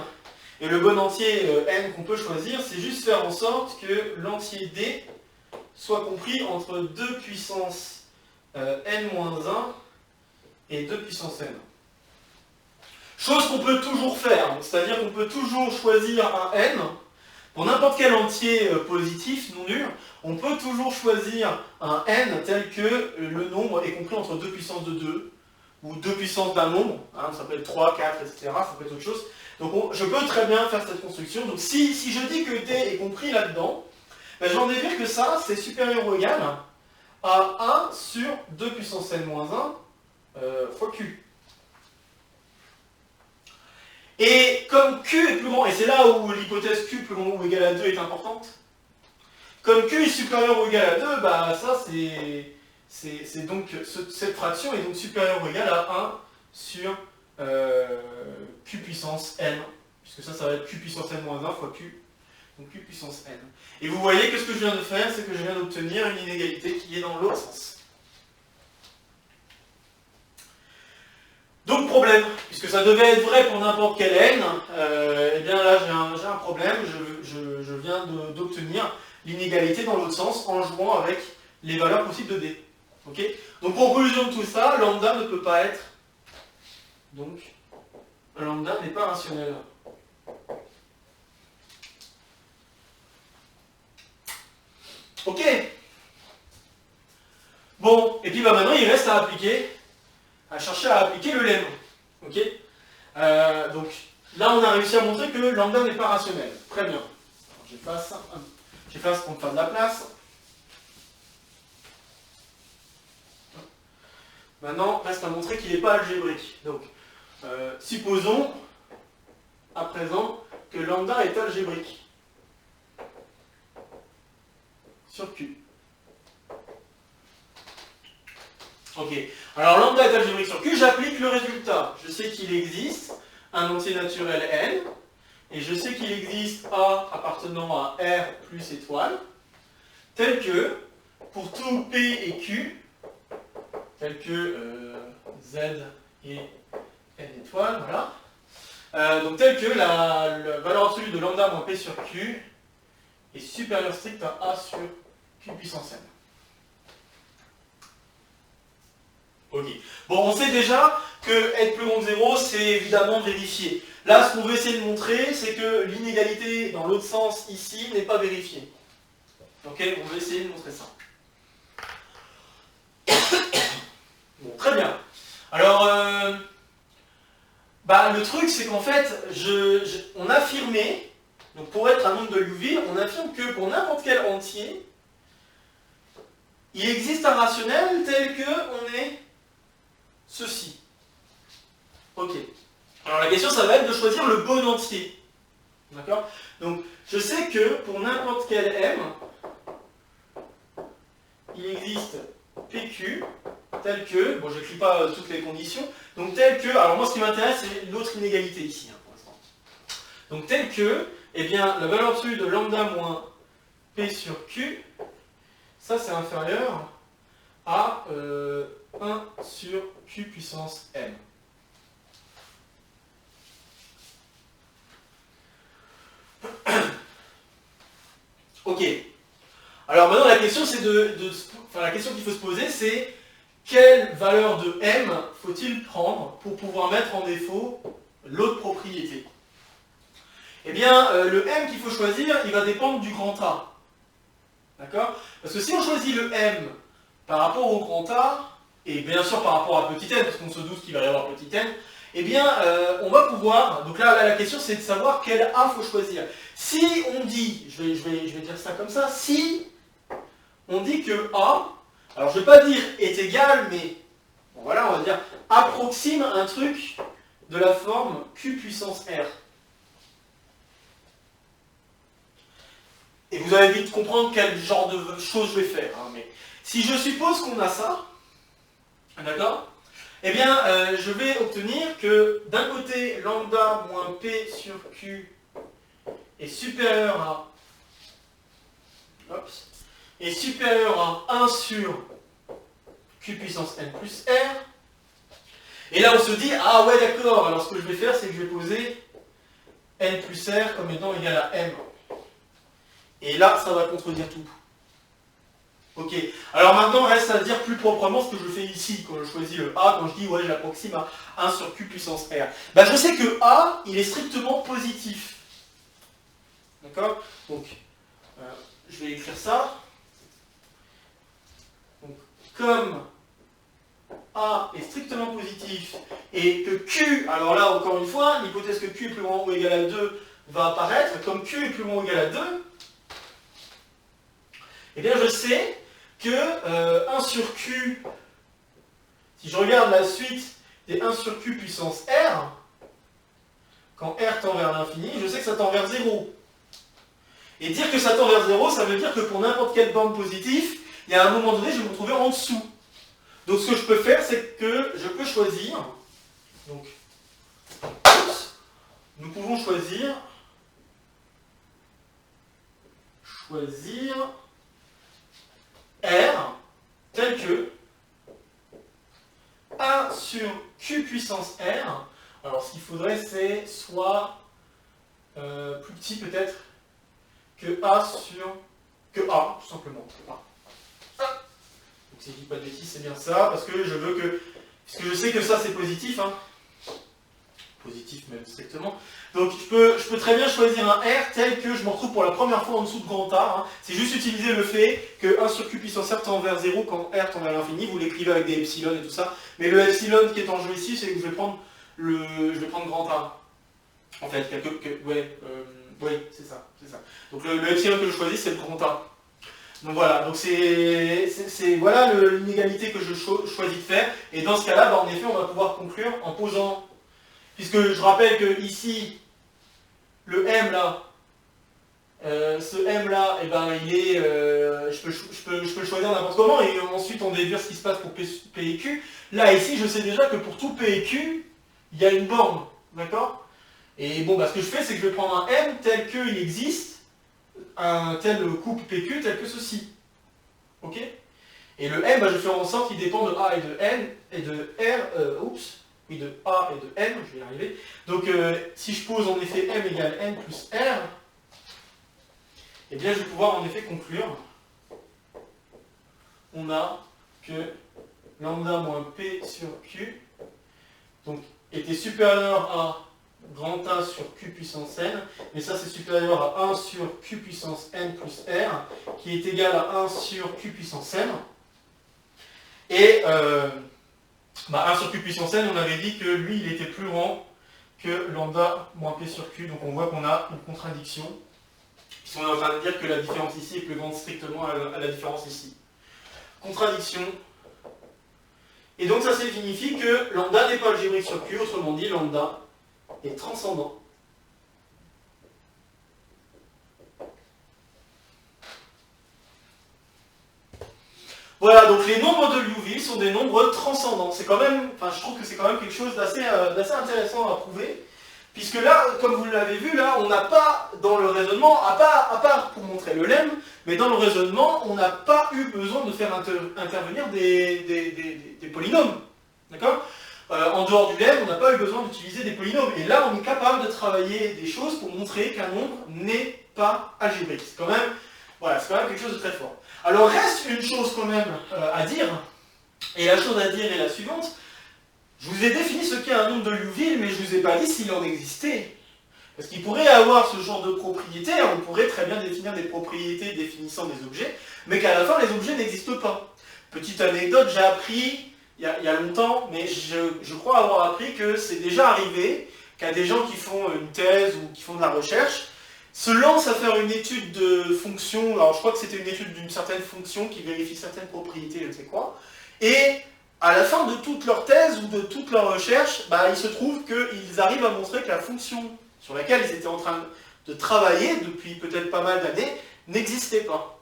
A: et le bon entier n qu'on peut choisir, c'est juste faire en sorte que l'entier d soit compris entre 2 puissance n-1 et 2 puissance n. Chose qu'on peut toujours faire, c'est-à-dire qu'on peut toujours choisir un n, pour n'importe quel entier positif, non nul, on peut toujours choisir un n tel que le nombre est compris entre 2 puissance de 2, ou 2 puissance d'un nombre, ça peut être 3, 4, etc., ça peut être autre chose. Donc je peux très bien faire cette construction. Donc si je dis que d est compris là-dedans, j'en déduire que ça, c'est supérieur ou égal à 1 sur 2 puissance n-1 fois q. Et comme q est plus grand, et c'est là où l'hypothèse q plus grand ou égal à 2 est importante, Comme Q est supérieur ou égal à 2, bah ça c'est donc, cette fraction est donc supérieure ou égale à 1 sur Q puissance n, puisque ça va être Q puissance n moins 1 fois Q, donc Q puissance n. Et vous voyez que ce que je viens de faire, c'est que je viens d'obtenir une inégalité qui est dans l'autre sens. Donc problème, puisque ça devait être vrai pour n'importe quel n, et bien là j'ai un problème, je viens d'obtenir l'inégalité dans l'autre sens en jouant avec les valeurs possibles de d. Okay, donc conclusion de tout ça, lambda ne peut pas être, donc lambda n'est pas rationnel. Ok. Bon, et puis bah maintenant il reste à chercher à appliquer le lemme. Ok. Donc là on a réussi à montrer que lambda n'est pas rationnel. Très bien. J'efface pour me faire de la place. Maintenant, reste à montrer qu'il n'est pas algébrique. Donc, supposons à présent que lambda est algébrique sur Q. Ok. Alors lambda est algébrique sur Q, j'applique le résultat. Je sais qu'il existe un entier naturel n, et je sais qu'il existe A appartenant à R plus étoile, tel que, pour tout P et Q, tel que Z et N étoile, voilà. Donc tel que la valeur absolue de lambda moins P sur Q est supérieure stricte à A sur Q puissance N. Ok. Bon, on sait déjà que être plus grand que 0, c'est évidemment vérifié. Là, ce qu'on veut essayer de montrer, c'est que l'inégalité dans l'autre sens ici n'est pas vérifiée. Ok, on veut essayer de montrer ça. Bon, très bien. Alors, le truc, c'est qu'en fait, on affirmait, donc pour être un nombre de Liouville, on affirme que pour n'importe quel entier, il existe un rationnel tel que on est ceci. Ok. Alors la question, ça va être de choisir le bon entier. D'accord? Donc, je sais que pour n'importe quel m, il existe PQ tel que, bon, je n'écris pas toutes les conditions, donc tel que, alors moi ce qui m'intéresse c'est l'autre inégalité ici, hein, pour l'instant. Donc tel que, eh bien, la valeur absolue de lambda moins P sur Q, ça c'est inférieur à 1 sur Q puissance m. Ok. Alors maintenant la question c'est la question qu'il faut se poser c'est quelle valeur de m faut-il prendre pour pouvoir mettre en défaut l'autre propriété? Eh bien le m qu'il faut choisir il va dépendre du grand A. D'accord? Parce que si on choisit le m par rapport au grand A, et bien sûr par rapport à petit n, parce qu'on se doute qu'il va y avoir petit n, eh bien on va pouvoir, donc là la question c'est de savoir quel A faut choisir. Si on dit, je vais dire ça comme ça, si on dit que A, alors je ne vais pas dire est égal, mais bon, voilà, on va dire approxime un truc de la forme Q puissance R. Et vous allez vite comprendre quel genre de choses je vais faire. Hein, mais si je suppose qu'on a ça, d'accord? Eh bien, je vais obtenir que d'un côté, lambda moins P sur Q est supérieur à 1 sur Q puissance n plus R. Et là, on se dit, ah ouais, d'accord, alors ce que je vais faire, c'est que je vais poser n plus R comme étant égal à m. Et là, ça va contredire tout. Ok. Alors maintenant, reste à dire plus proprement ce que je fais ici, quand je choisis le A, quand je dis, ouais, j'approxime à 1 sur Q puissance R. Ben, je sais que A, il est strictement positif. D'accord? Donc, je vais écrire ça. Donc, comme A est strictement positif et que Q, alors là, encore une fois, l'hypothèse que Q est plus grand ou égal à 2 va apparaître. Comme Q est plus grand ou égal à 2, eh bien, je sais que 1 sur Q, si je regarde la suite des 1 sur Q puissance R, quand R tend vers l'infini, je sais que ça tend vers 0. Et dire que ça tend vers 0, ça veut dire que pour n'importe quelle borne positive, il y a un moment donné, je vais me retrouver en dessous. Donc ce que je peux faire, c'est que je peux choisir, donc, nous pouvons choisir R tel que A sur Q puissance R. Alors ce qu'il faudrait, c'est soit plus petit peut-être que A sur... que A, tout simplement. Donc si je dis pas de bêtises, c'est bien ça, parce que je veux que... Puisque je sais que ça c'est positif, hein. Positif même strictement. Donc je peux très bien choisir un R tel que je me retrouve pour la première fois en dessous de grand A. Hein. C'est juste utiliser le fait que 1 sur Q puissance R tend vers 0 quand R tend vers l'infini. Vous l'écrivez avec des epsilon et tout ça. Mais le epsilon qui est en jeu ici, c'est que je vais prendre grand A. En fait, ouais, c'est ça. Donc le epsilon que je choisis, c'est le grand A. Donc voilà, donc voilà l'inégalité que je choisis de faire. Et dans ce cas-là, en effet, on va pouvoir conclure en posant... Puisque je rappelle que ici, le M là, ce M là, eh ben, il est, je peux le choisir n'importe comment et ensuite on déduire ce qui se passe pour P et Q. Là, ici, je sais déjà que pour tout P et Q, il y a une borne, d'accord? Et bon, ce que je fais, c'est que je vais prendre un M tel qu'il existe, un tel couple PQ tel que ceci. Ok? Et le M, je vais faire en sorte qu'il dépend de A et de N, et de R, de A et de N, je vais y arriver. Donc si je pose en effet M égale N plus R, eh bien je vais pouvoir en effet conclure. On a que lambda moins P sur Q donc, était supérieur à grand A sur Q puissance N, mais ça c'est supérieur à 1 sur Q puissance N plus R, qui est égal à 1 sur Q puissance N. Et 1 sur Q puissance N, on avait dit que lui, il était plus grand que lambda moins P sur Q. Donc on voit qu'on a une contradiction. Puisqu'on est en train de dire que la différence ici est plus grande strictement à la différence ici. Contradiction. Et donc ça signifie que lambda n'est pas algébrique sur Q, autrement dit, lambda est transcendant. Voilà, donc les nombres de Liouville sont des nombres transcendants. C'est quand même, je trouve que c'est quand même quelque chose d'assez intéressant à prouver. Puisque là, comme vous l'avez vu, là, on n'a pas, dans le raisonnement, à part pour montrer le lemme, mais dans le raisonnement, on n'a pas eu besoin de faire intervenir des polynômes. D'accord ? En dehors du lemme, on n'a pas eu besoin d'utiliser des polynômes. Et là, on est capable de travailler des choses pour montrer qu'un nombre n'est pas algébrique. C'est quand même quelque chose de très fort. Alors reste une chose quand même à dire, et la chose à dire est la suivante. Je vous ai défini ce qu'est un nombre de Liouville, mais je ne vous ai pas dit s'il en existait. Parce qu'il pourrait avoir ce genre de propriétés, on pourrait très bien définir des propriétés définissant des objets, mais qu'à la fin les objets n'existent pas. Petite anecdote, j'ai appris, il y a longtemps, mais je crois avoir appris que c'est déjà arrivé qu'à des gens qui font une thèse ou qui font de la recherche, se lancent à faire une étude de fonction, alors je crois que c'était une étude d'une certaine fonction qui vérifie certaines propriétés, je ne sais quoi, et à la fin de toute leur thèse ou de toute leur recherche, il se trouve qu'ils arrivent à montrer que la fonction sur laquelle ils étaient en train de travailler depuis peut-être pas mal d'années n'existait pas.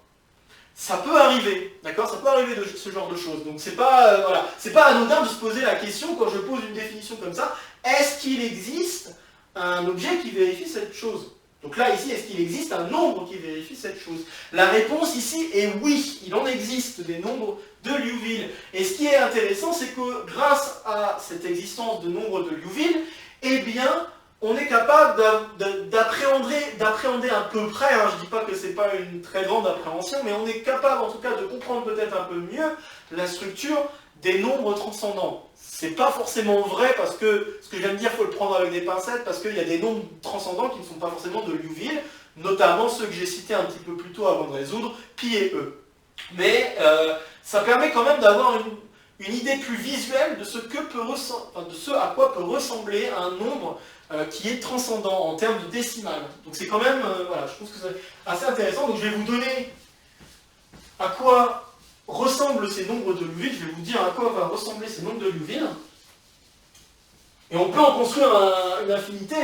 A: Ça peut arriver, d'accord? Ça peut arriver de ce genre de choses. Donc c'est pas, c'est pas anodin de se poser la question quand je pose une définition comme ça, est-ce qu'il existe un objet qui vérifie cette chose? Donc là, ici, est-ce qu'il existe un nombre qui vérifie cette chose? La réponse ici est oui, il en existe des nombres de Liouville. Et ce qui est intéressant, c'est que grâce à cette existence de nombres de Liouville, eh bien, on est capable d'appréhender à peu près, je ne dis pas que ce n'est pas une très grande appréhension, mais on est capable en tout cas de comprendre peut-être un peu mieux la structure des nombres transcendants. C'est pas forcément vrai parce que ce que je viens de dire, il faut le prendre avec des pincettes parce qu'il y a des nombres transcendants qui ne sont pas forcément de Liouville, notamment ceux que j'ai cités un petit peu plus tôt avant de résoudre, pi et e. Mais ça permet quand même d'avoir une idée plus visuelle de ce à quoi peut ressembler un nombre qui est transcendant en termes de décimales. Donc c'est quand même, je pense que c'est assez intéressant. Donc je vais vous donner à quoi ressemblent ces nombres de Liouville, je vais vous dire à quoi va ressembler ces nombres de Liouville. Et on peut en construire une infinité,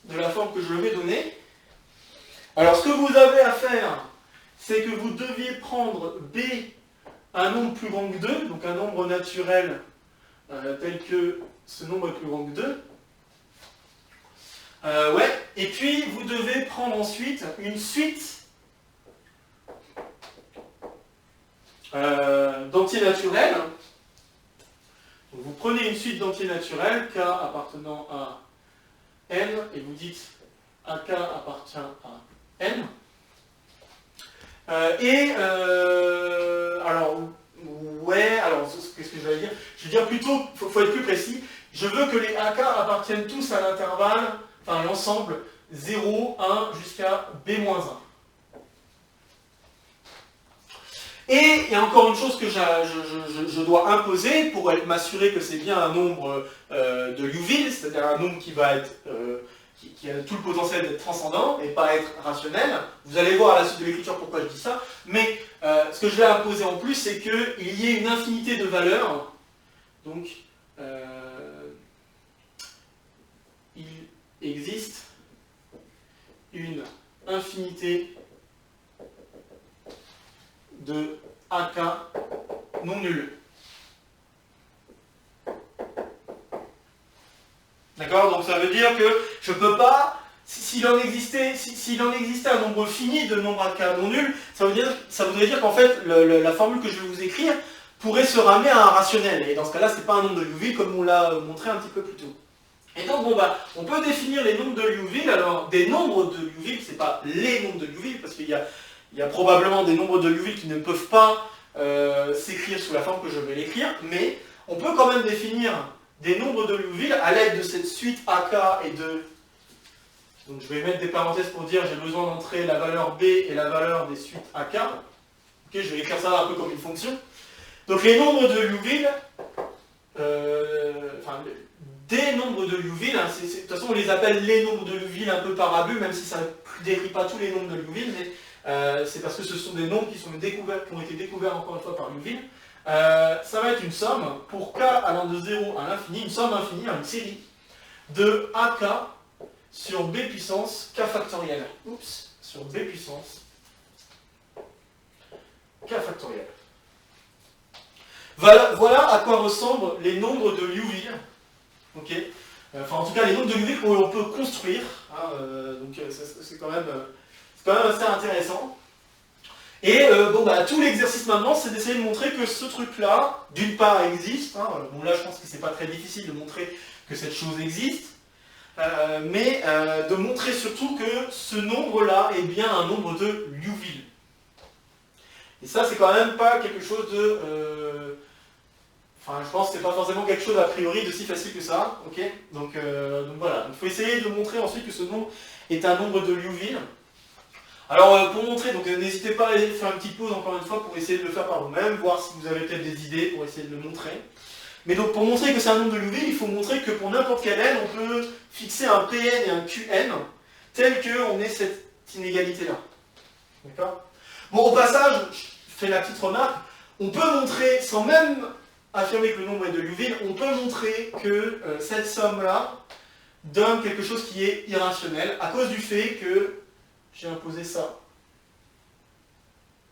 A: de la forme que je vais donner. Alors ce que vous avez à faire, c'est que vous deviez prendre B un nombre plus grand que 2, donc un nombre naturel tel que ce nombre est plus grand que 2. Ouais, et puis vous devez prendre ensuite une suite d'entiers naturels. Donc vous prenez une suite d'entiers naturels, K appartenant à N, et vous dites AK appartient à N. Alors, ouais, alors, qu'est-ce que je vais dire? Je veux dire plutôt, il faut être plus précis, je veux que les AK appartiennent tous à l'intervalle, enfin l'ensemble 0, 1 jusqu'à B-1. Et il y a encore une chose que je dois imposer pour m'assurer que c'est bien un nombre de Liouville, c'est-à-dire un nombre qui va être qui a tout le potentiel d'être transcendant et pas être rationnel. Vous allez voir à la suite de l'écriture pourquoi je dis ça. Mais ce que je vais imposer en plus, c'est qu'il y ait une infinité de valeurs. Donc, il existe une infinité de AK non nul. D'accord? Donc ça veut dire que je ne peux pas, s'il en existait un nombre fini de nombres AK non nuls, ça voudrait dire qu'en fait, la formule que je vais vous écrire pourrait se ramener à un rationnel. Et dans ce cas-là, ce n'est pas un nombre de Liouville comme on l'a montré un petit peu plus tôt. Et donc, bon, bah, on peut définir les nombres de Liouville. Alors, des nombres de Liouville, ce n'est pas les nombres de Liouville, parce qu'il y a probablement des nombres de Liouville qui ne peuvent pas s'écrire sous la forme que je vais l'écrire, mais on peut quand même définir des nombres de Liouville à l'aide de cette suite AK et de... Donc je vais mettre des parenthèses pour dire j'ai besoin d'entrer la valeur B et la valeur des suites AK. Ok, je vais écrire ça un peu comme une fonction. Donc les nombres de Liouville, des nombres de Liouville, hein, de toute façon on les appelle les nombres de Liouville un peu par abus, même si ça ne décrit pas tous les nombres de Liouville, mais c'est parce que ce sont des nombres qui ont été découverts encore une fois par Liouville. Ça va être une somme, pour k allant de 0 à l'infini, une somme infinie, une série, de AK sur B puissance k factoriel. Oups, sur B puissance k factoriel. Voilà à quoi ressemblent les nombres de Liouville. Ok, enfin en tout cas les nombres de Liouville qu'on peut construire. Hein, donc c'est quand même assez intéressant. Et bon, bah, tout l'exercice maintenant, c'est d'essayer de montrer que ce truc-là, d'une part, existe. Hein, bon, là, je pense que c'est pas très difficile de montrer que cette chose existe. Mais de montrer surtout que ce nombre-là est bien un nombre de Liouville. Et ça, c'est quand même pas quelque chose de... Enfin, je pense que c'est pas forcément quelque chose a priori de si facile que ça. Ok, donc voilà. Il faut essayer de montrer ensuite que ce nombre est un nombre de Liouville. Alors pour montrer, donc n'hésitez pas à aller faire une petite pause encore une fois pour essayer de le faire par vous-même, voir si vous avez peut-être des idées pour essayer de le montrer. Mais donc pour montrer que c'est un nombre de Liouville, il faut montrer que pour n'importe quel n, on peut fixer un Pn et un Qn tel qu'on ait cette inégalité-là. D'accord? Bon, au passage, je fais la petite remarque, on peut montrer, sans même affirmer que le nombre est de Liouville, on peut montrer que cette somme-là donne quelque chose qui est irrationnel à cause du fait que j'ai imposé ça.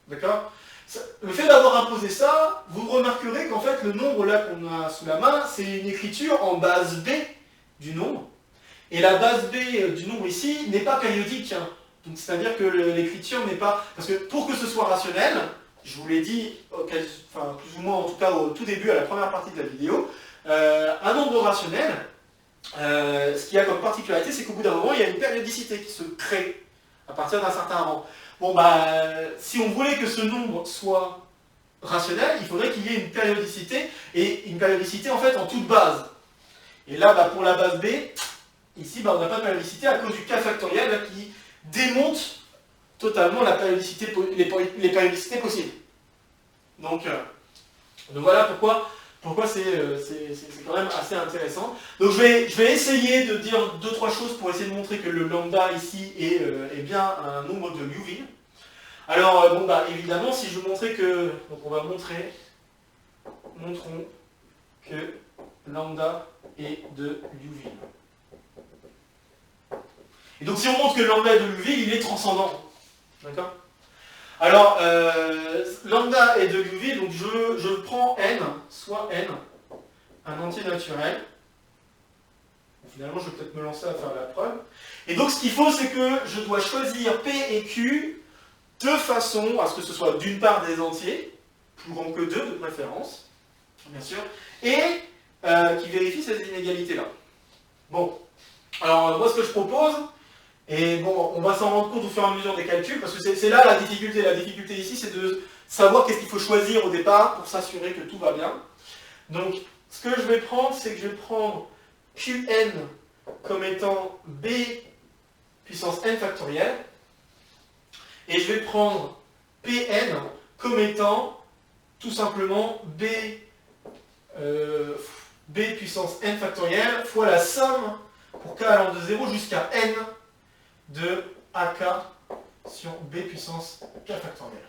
A: D'accord? Le fait d'avoir imposé ça, vous remarquerez qu'en fait, le nombre là qu'on a sous la main, c'est une écriture en base B du nombre. Et la base B du nombre ici n'est pas périodique. Hein. Donc c'est-à-dire que l'écriture n'est pas... Parce que pour que ce soit rationnel, je vous l'ai dit, enfin, plus ou moins en tout cas au tout début, à la première partie de la vidéo, un nombre rationnel, ce qu'il y a comme particularité, c'est qu'au bout d'un moment, il y a une périodicité qui se crée à partir d'un certain rang. Bon, bah, si on voulait que ce nombre soit rationnel, il faudrait qu'il y ait une périodicité, et une périodicité en fait en toute base. Et là, bah, pour la base B, ici, bah, on n'a pas de périodicité à cause du k factoriel là, qui démonte totalement la périodicité, les périodicités possibles. Donc voilà pourquoi c'est quand même assez intéressant. Donc je vais essayer de dire 2-3 choses pour essayer de montrer que le lambda ici est bien un nombre de Liouville. Alors bon bah évidemment si je montrais que... Donc on va montrons que lambda est de Liouville. Et donc si on montre que lambda est de l'UV, il est transcendant. D'accord? Alors, lambda est de l'UV, donc je prends n, soit n, un entier naturel. Bon, finalement, je vais peut-être me lancer à faire la preuve. Et donc ce qu'il faut, c'est que je dois choisir P et Q de façon à ce que ce soit d'une part des entiers, plus grands que 2 de préférence, bien sûr, et qui vérifie ces inégalités-là. Bon, alors moi ce que je propose, et bon, on va s'en rendre compte au fur et à mesure des calculs, parce que c'est là la difficulté. La difficulté ici, c'est de savoir qu'est-ce qu'il faut choisir au départ pour s'assurer que tout va bien. Donc, ce que je vais prendre, c'est que je vais prendre Qn comme étant B puissance n factorielle, et je vais prendre Pn comme étant tout simplement B puissance n factorielle fois la somme pour k allant de 0 jusqu'à n de AK sur B puissance k factorielle.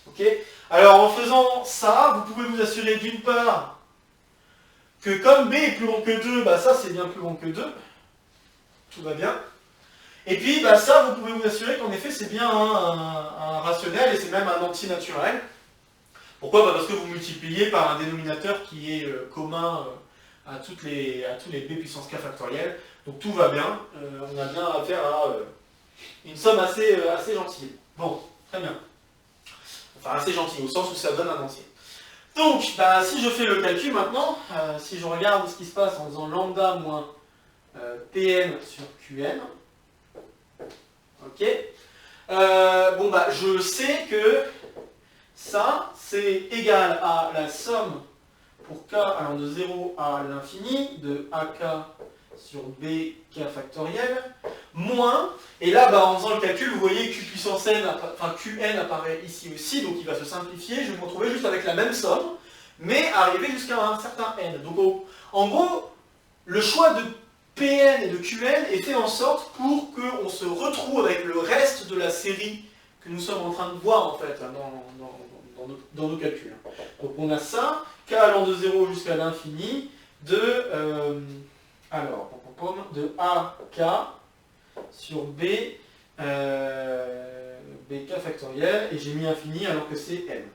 A: Ok? Alors en faisant ça, vous pouvez vous assurer d'une part que comme B est plus grand que 2, bah ça c'est bien plus grand que 2. Tout va bien. Et puis bah ça, vous pouvez vous assurer qu'en effet c'est bien un rationnel et c'est même un entier naturel. Pourquoi? Bah parce que vous multipliez par un dénominateur qui est commun à tous les B puissance k factorielle. Donc tout va bien, on a bien affaire à une somme assez gentille. Bon, très bien. Enfin assez gentille, au sens où ça donne un entier. Donc, bah, si je fais le calcul maintenant, si je regarde ce qui se passe en faisant lambda moins Pn sur Qn, ok, bon bah je sais que ça c'est égal à la somme pour k allant de 0 à l'infini de AK sur B k factoriel, moins, et là bah, en faisant le calcul, vous voyez Q puissance n, enfin Qn apparaît ici aussi, donc il va se simplifier, je vais me retrouver juste avec la même somme, mais arriver jusqu'à un certain n. Donc en gros, le choix de Pn et de Qn est fait en sorte pour qu'on se retrouve avec le reste de la série que nous sommes en train de voir en fait là, dans nos calculs. Donc on a ça, k allant de 0 jusqu'à l'infini, de AK sur B, BK factoriel, et j'ai mis infini alors que c'est n.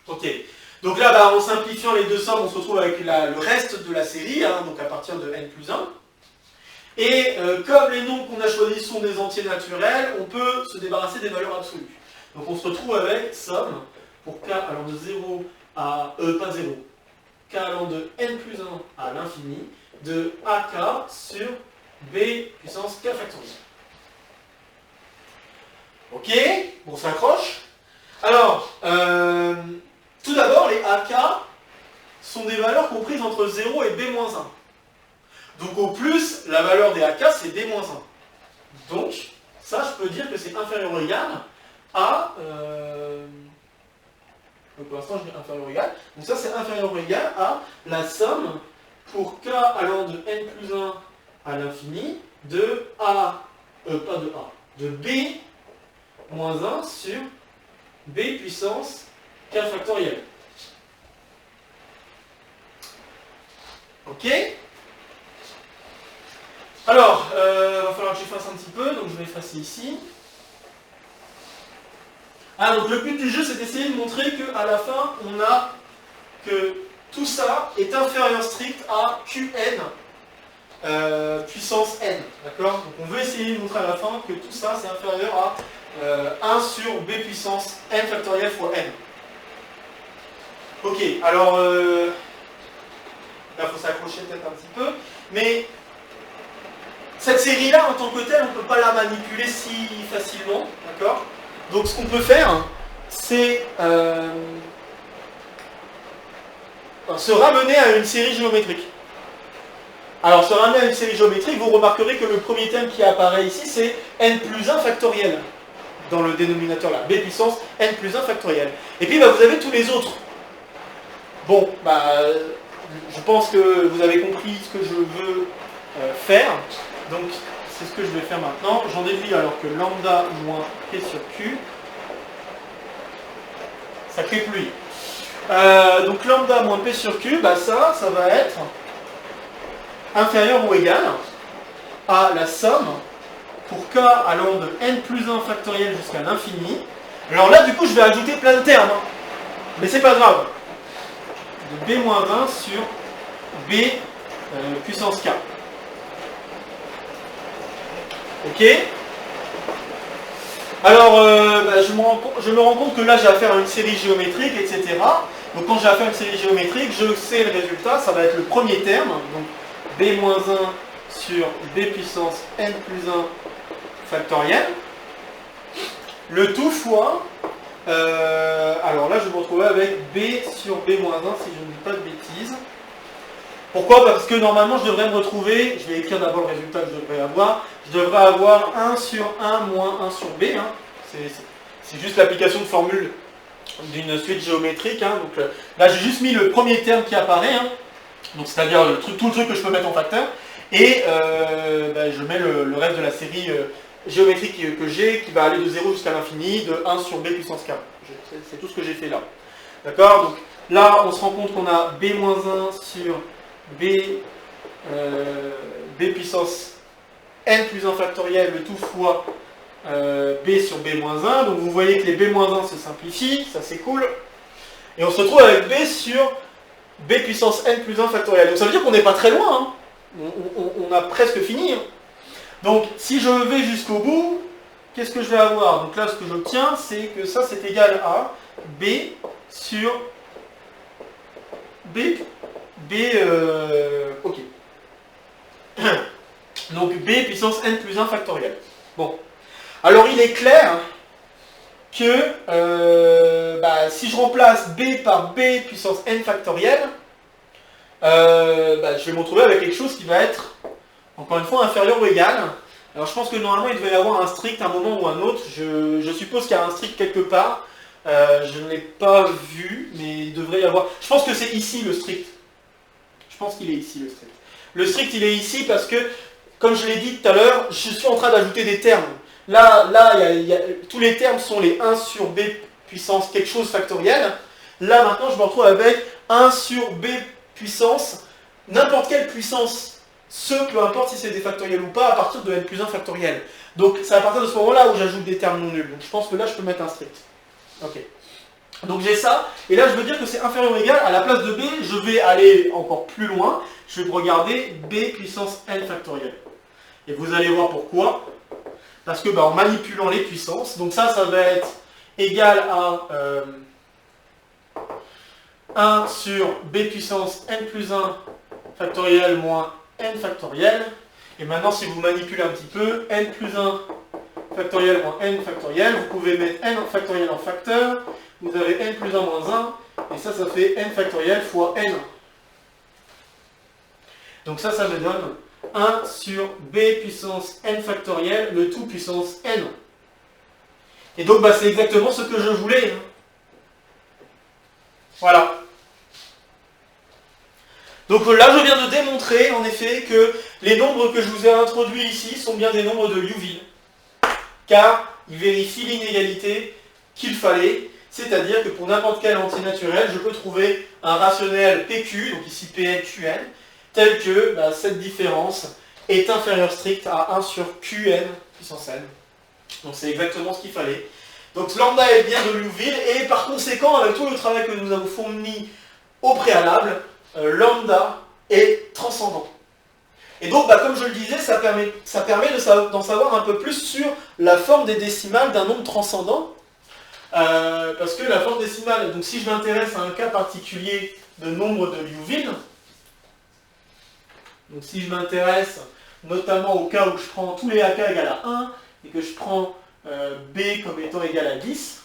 A: Ok. Donc là, bah, en simplifiant les deux sommes, on se retrouve avec le reste de la série, hein, donc à partir de n plus 1. Et comme les nombres qu'on a choisis sont des entiers naturels, on peut se débarrasser des valeurs absolues. Donc on se retrouve avec somme pour k allant de 0 à... pas 0. K allant de n plus 1 à l'infini de AK sur B puissance k factoriel. Ok, bon, ça accroche. Alors, tout d'abord, les AK sont des valeurs comprises entre 0 et B-1. Donc au plus, la valeur des AK, c'est B-1. Donc, ça, je peux dire que c'est inférieur ou égal à... donc pour l'instant, je mets inférieur ou égal. Donc ça, c'est inférieur ou égal à la somme pour k allant de n plus 1 à l'infini de A, pas de A, de B moins 1 sur B puissance k factoriel. Ok? Alors, va falloir que j'efface un petit peu, donc je vais effacer ici. Ah, donc le but du jeu, c'est d'essayer de montrer qu'à la fin, on a que tout ça est inférieur strict à Qn puissance n. D'accord? Donc on veut essayer de montrer à la fin que tout ça, c'est inférieur à 1 sur B puissance n factoriel fois n. Ok, alors là, il faut s'accrocher peut-être un petit peu, mais cette série-là, en tant que telle, on ne peut pas la manipuler si facilement, d'accord? Donc ce qu'on peut faire, c'est se ramener à une série géométrique. Alors se ramener à une série géométrique, vous remarquerez que le premier terme qui apparaît ici, c'est n plus 1 factoriel, dans le dénominateur là, b puissance n plus 1 factoriel. Et puis bah, vous avez tous les autres. Bon, bah, je pense que vous avez compris ce que je veux faire, donc c'est ce que je vais faire maintenant. J'en déduis alors que lambda moins p sur q, ça crée plus. Donc lambda moins p sur q, bah ça va être inférieur ou égal à la somme pour k allant de n plus 1 factoriel jusqu'à l'infini. Alors là, du coup, je vais ajouter plein de termes, hein. Mais c'est pas grave. De b-1 sur b puissance k. Ok. Alors, je me rends compte que là, j'ai affaire à une série géométrique, etc. Donc quand j'ai affaire à une série géométrique, je sais le résultat, ça va être le premier terme. Donc b-1 sur b puissance n plus 1 factoriel. Le tout fois, alors là je me retrouve avec b sur b-1 si je ne dis pas de bêtises. Pourquoi? Parce que normalement je devrais me retrouver, je vais écrire d'abord le résultat que je devrais avoir, je devrais avoir 1 sur 1 moins 1 sur b, hein. C'est juste l'application de formule d'une suite géométrique, hein. Donc là j'ai juste mis le premier terme qui apparaît, hein. Donc c'est-à-dire tout le truc que je peux mettre en facteur, et je mets le reste de la série géométrique que j'ai, qui va aller de 0 jusqu'à l'infini, de 1 sur b puissance k. C'est tout ce que j'ai fait là. D'accord? Donc là on se rend compte qu'on a b-1 sur b puissance n plus 1 factoriel, le tout fois b sur b-1. Donc vous voyez que les b-1 se simplifient, ça c'est cool. Et on se retrouve avec b sur b puissance n plus 1 factoriel. Donc ça veut dire qu'on n'est pas très loin, hein. On a presque fini, hein. Donc si je vais jusqu'au bout, qu'est-ce que je vais avoir? Donc là ce que j'obtiens, c'est que ça c'est égal à b sur ok. Donc b puissance n plus 1 factoriel. Bon. Alors il est clair que si je remplace b par b puissance n factoriel, je vais me retrouver avec quelque chose qui va être, encore une fois, inférieur ou égal. Alors je pense que normalement il devait y avoir un strict à un moment ou un autre. Je suppose qu'il y a un strict quelque part. Je ne l'ai pas vu, mais il devrait y avoir... Je pense que c'est ici le strict. Je pense qu'il est ici le strict. Le strict il est ici parce que, comme je l'ai dit tout à l'heure, je suis en train d'ajouter des termes. Là tous les termes sont les 1 sur b puissance quelque chose factoriel. Là maintenant je me retrouve avec 1 sur b puissance, n'importe quelle puissance, peu importe si c'est des factoriels ou pas, à partir de n plus 1 factoriel. Donc c'est à partir de ce moment-là où j'ajoute des termes non nuls. Donc je pense que là je peux mettre un strict. Ok. Donc j'ai ça, et là je veux dire que c'est inférieur ou égal, à la place de b, je vais aller encore plus loin, je vais regarder b puissance n factoriel. Et vous allez voir pourquoi. Parce que en manipulant les puissances, donc ça va être égal à 1 sur b puissance n plus 1 factoriel moins n factoriel. Et maintenant si vous manipulez un petit peu, n plus 1 factoriel moins n factoriel, vous pouvez mettre n factoriel en facteur, vous avez n plus 1 moins 1, et ça fait n factoriel fois n. Donc ça me donne 1 sur b puissance n factoriel, le tout puissance n. Et donc c'est exactement ce que je voulais, hein. Voilà. Donc là je viens de démontrer en effet que les nombres que je vous ai introduits ici sont bien des nombres de Liouville, car ils vérifient l'inégalité qu'il fallait, c'est-à-dire que pour n'importe quel entier naturel, je peux trouver un rationnel PQ, donc ici Pn, Qn, tel que cette différence est inférieure stricte à 1 sur Qn puissance n. Donc c'est exactement ce qu'il fallait. Donc lambda est bien de Liouville, et par conséquent, avec tout le travail que nous avons fourni au préalable, lambda est transcendant. Et donc, comme je le disais, ça permet d'en savoir un peu plus sur la forme des décimales d'un nombre transcendant. Parce que la forme décimale, donc si je m'intéresse à un cas particulier de nombre de Liouville, donc si je m'intéresse notamment au cas où je prends tous les AK égale à 1, et que je prends B comme étant égal à 10,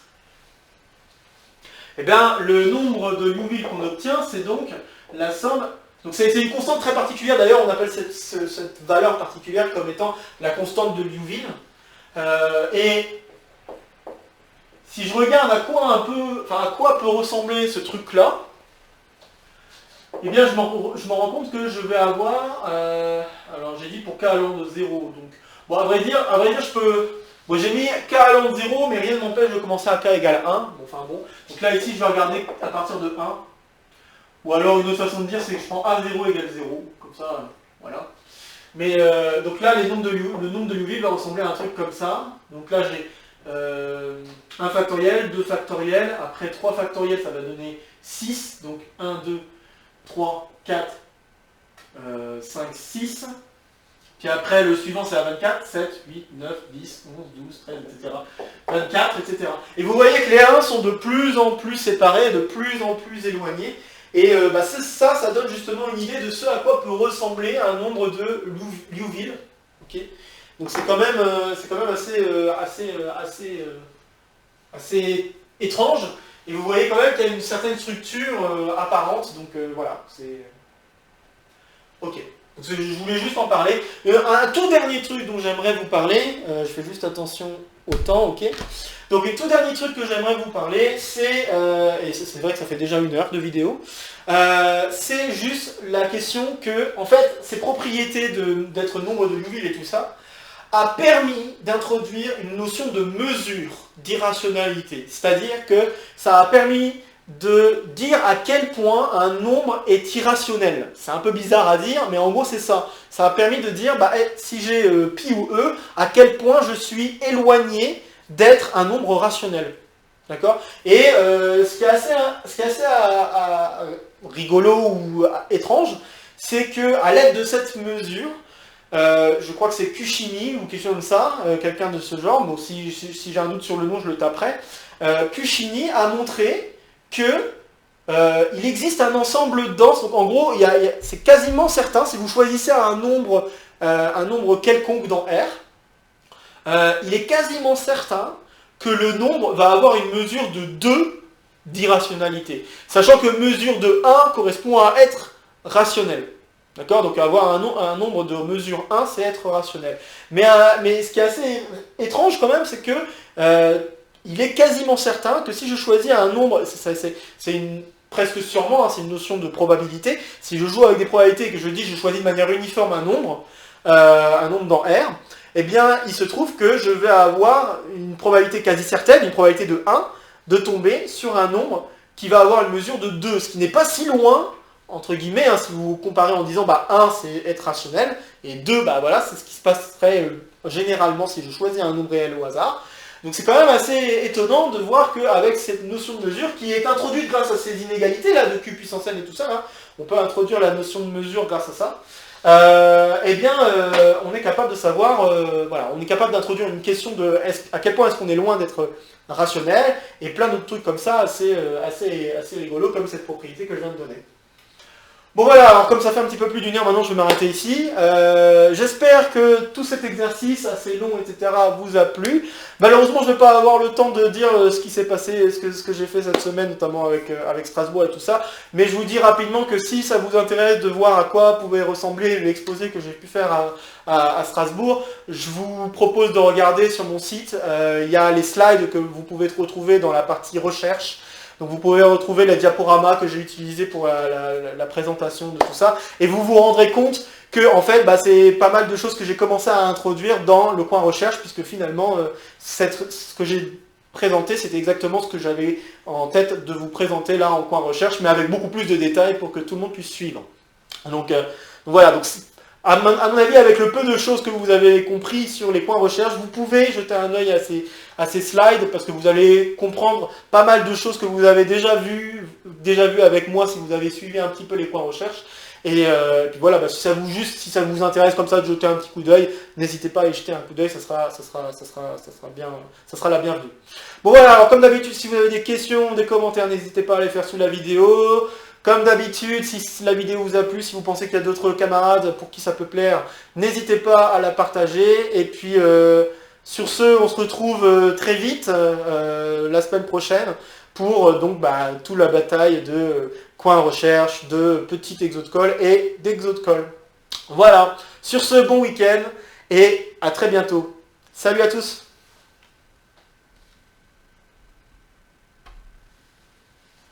A: eh bien, le nombre de Liouville qu'on obtient, c'est donc la somme... Donc c'est une constante très particulière, d'ailleurs on appelle cette valeur particulière comme étant la constante de Liouville. Et si je regarde à quoi peut ressembler ce truc-là, eh bien je me rends compte que je vais avoir... alors j'ai dit pour k allant de 0, donc... Bon, à vrai dire je peux... Bon, j'ai mis k allant de 0, mais rien ne m'empêche de commencer à k égale 1. Bon, enfin bon. Donc là, ici, je vais regarder à partir de 1. Ou alors, une autre façon de dire, c'est que je prends A0 égale 0. Comme ça, Voilà. Mais donc là, le nombre de Liouville va ressembler à un truc comme ça. Donc là, j'ai 1 factoriel, 2 factoriels. Après 3 factoriels, ça va donner 6. Donc 1, 2, 3, 4, 5, 6. Puis après, le suivant, c'est à 24, 7, 8, 9, 10, 11, 12, 13, etc. 24, etc. Et vous voyez que les 1 sont de plus en plus séparés, de plus en plus éloignés. Et ça donne justement une idée de ce à quoi peut ressembler un nombre de Liouville. Okay. Donc c'est quand même assez étrange. Et vous voyez quand même qu'il y a une certaine structure apparente. Donc voilà, c'est... Ok. Donc, je voulais juste en parler. Un tout dernier truc dont j'aimerais vous parler, je fais juste attention au temps, ok. Donc le tout dernier truc que j'aimerais vous parler, c'est, et c'est vrai que ça fait déjà 1 heure de vidéo, c'est juste la question que, en fait, ces propriétés d'être nombre de Liouville et tout ça, a permis d'introduire une notion de mesure, d'irrationalité. C'est-à-dire que ça a permis de dire à quel point un nombre est irrationnel. C'est un peu bizarre à dire, mais en gros c'est ça. Ça a permis de dire, si j'ai pi ou e, à quel point je suis éloigné d'être un nombre rationnel. D'accord ? Et ce qui est assez rigolo ou étrange, c'est qu'à l'aide de cette mesure, je crois que c'est Cucini ou quelque chose comme ça, quelqu'un de ce genre, bon, si j'ai un doute sur le nom, je le taperai. Cucini a montré que il existe un ensemble dense, donc en gros, c'est quasiment certain, si vous choisissez un nombre quelconque dans R, il est quasiment certain que le nombre va avoir une mesure de 2 d'irrationalité. Sachant que mesure de 1 correspond à être rationnel. D'accord ? Donc avoir un nombre de mesure 1, c'est être rationnel. Mais ce qui est assez étrange quand même, c'est que il est quasiment certain que si je choisis un nombre, presque sûrement, c'est une notion de probabilité, si je joue avec des probabilités et que je choisis de manière uniforme un nombre dans R, eh bien il se trouve que je vais avoir une probabilité quasi certaine, une probabilité de 1, de tomber sur un nombre qui va avoir une mesure de 2, ce qui n'est pas si loin, entre guillemets, si vous comparez en disant 1 c'est être rationnel, et 2, voilà, c'est ce qui se passerait généralement si je choisis un nombre réel au hasard. Donc c'est quand même assez étonnant de voir qu'avec cette notion de mesure, qui est introduite grâce à ces inégalités-là de Q puissance n et tout ça, on peut introduire la notion de mesure grâce à ça, on est capable de savoir, on est capable d'introduire une question de à quel point est-ce qu'on est loin d'être rationnel, et plein d'autres trucs comme ça, assez rigolo, comme cette propriété que je viens de donner. Bon voilà, alors comme ça fait un petit peu plus d'1 heure, maintenant je vais m'arrêter ici. J'espère que tout cet exercice assez long, etc. vous a plu. Malheureusement, je ne vais pas avoir le temps de dire ce qui s'est passé, ce que j'ai fait cette semaine, notamment avec Strasbourg et tout ça. Mais je vous dis rapidement que si ça vous intéresse de voir à quoi pouvait ressembler l'exposé que j'ai pu faire à Strasbourg, je vous propose de regarder sur mon site. Il y a les slides que vous pouvez retrouver dans la partie recherche. Donc vous pouvez retrouver les diaporamas que j'ai utilisés pour la présentation de tout ça. Et vous vous rendrez compte que en fait, c'est pas mal de choses que j'ai commencé à introduire dans le coin recherche, puisque finalement, ce que j'ai présenté, c'était exactement ce que j'avais en tête de vous présenter là en coin recherche, mais avec beaucoup plus de détails pour que tout le monde puisse suivre. Donc voilà, donc à mon avis, avec le peu de choses que vous avez compris sur les points recherche, vous pouvez jeter un œil à ces slides, parce que vous allez comprendre pas mal de choses que vous avez déjà vues avec moi si vous avez suivi un petit peu les points recherche. Et puis voilà, si ça vous intéresse comme ça de jeter un petit coup d'œil, n'hésitez pas à y jeter un coup d'œil, ça sera la bienvenue. Bon voilà, alors comme d'habitude, si vous avez des questions, des commentaires, n'hésitez pas à les faire sous la vidéo. Comme d'habitude, si la vidéo vous a plu, si vous pensez qu'il y a d'autres camarades pour qui ça peut plaire, n'hésitez pas à la partager. Et puis, sur ce, on se retrouve très vite, la semaine prochaine, pour toute la bataille de coins recherche, de petits exos de colle et d'exos de colle. Voilà, sur ce, bon week-end et à très bientôt. Salut à tous!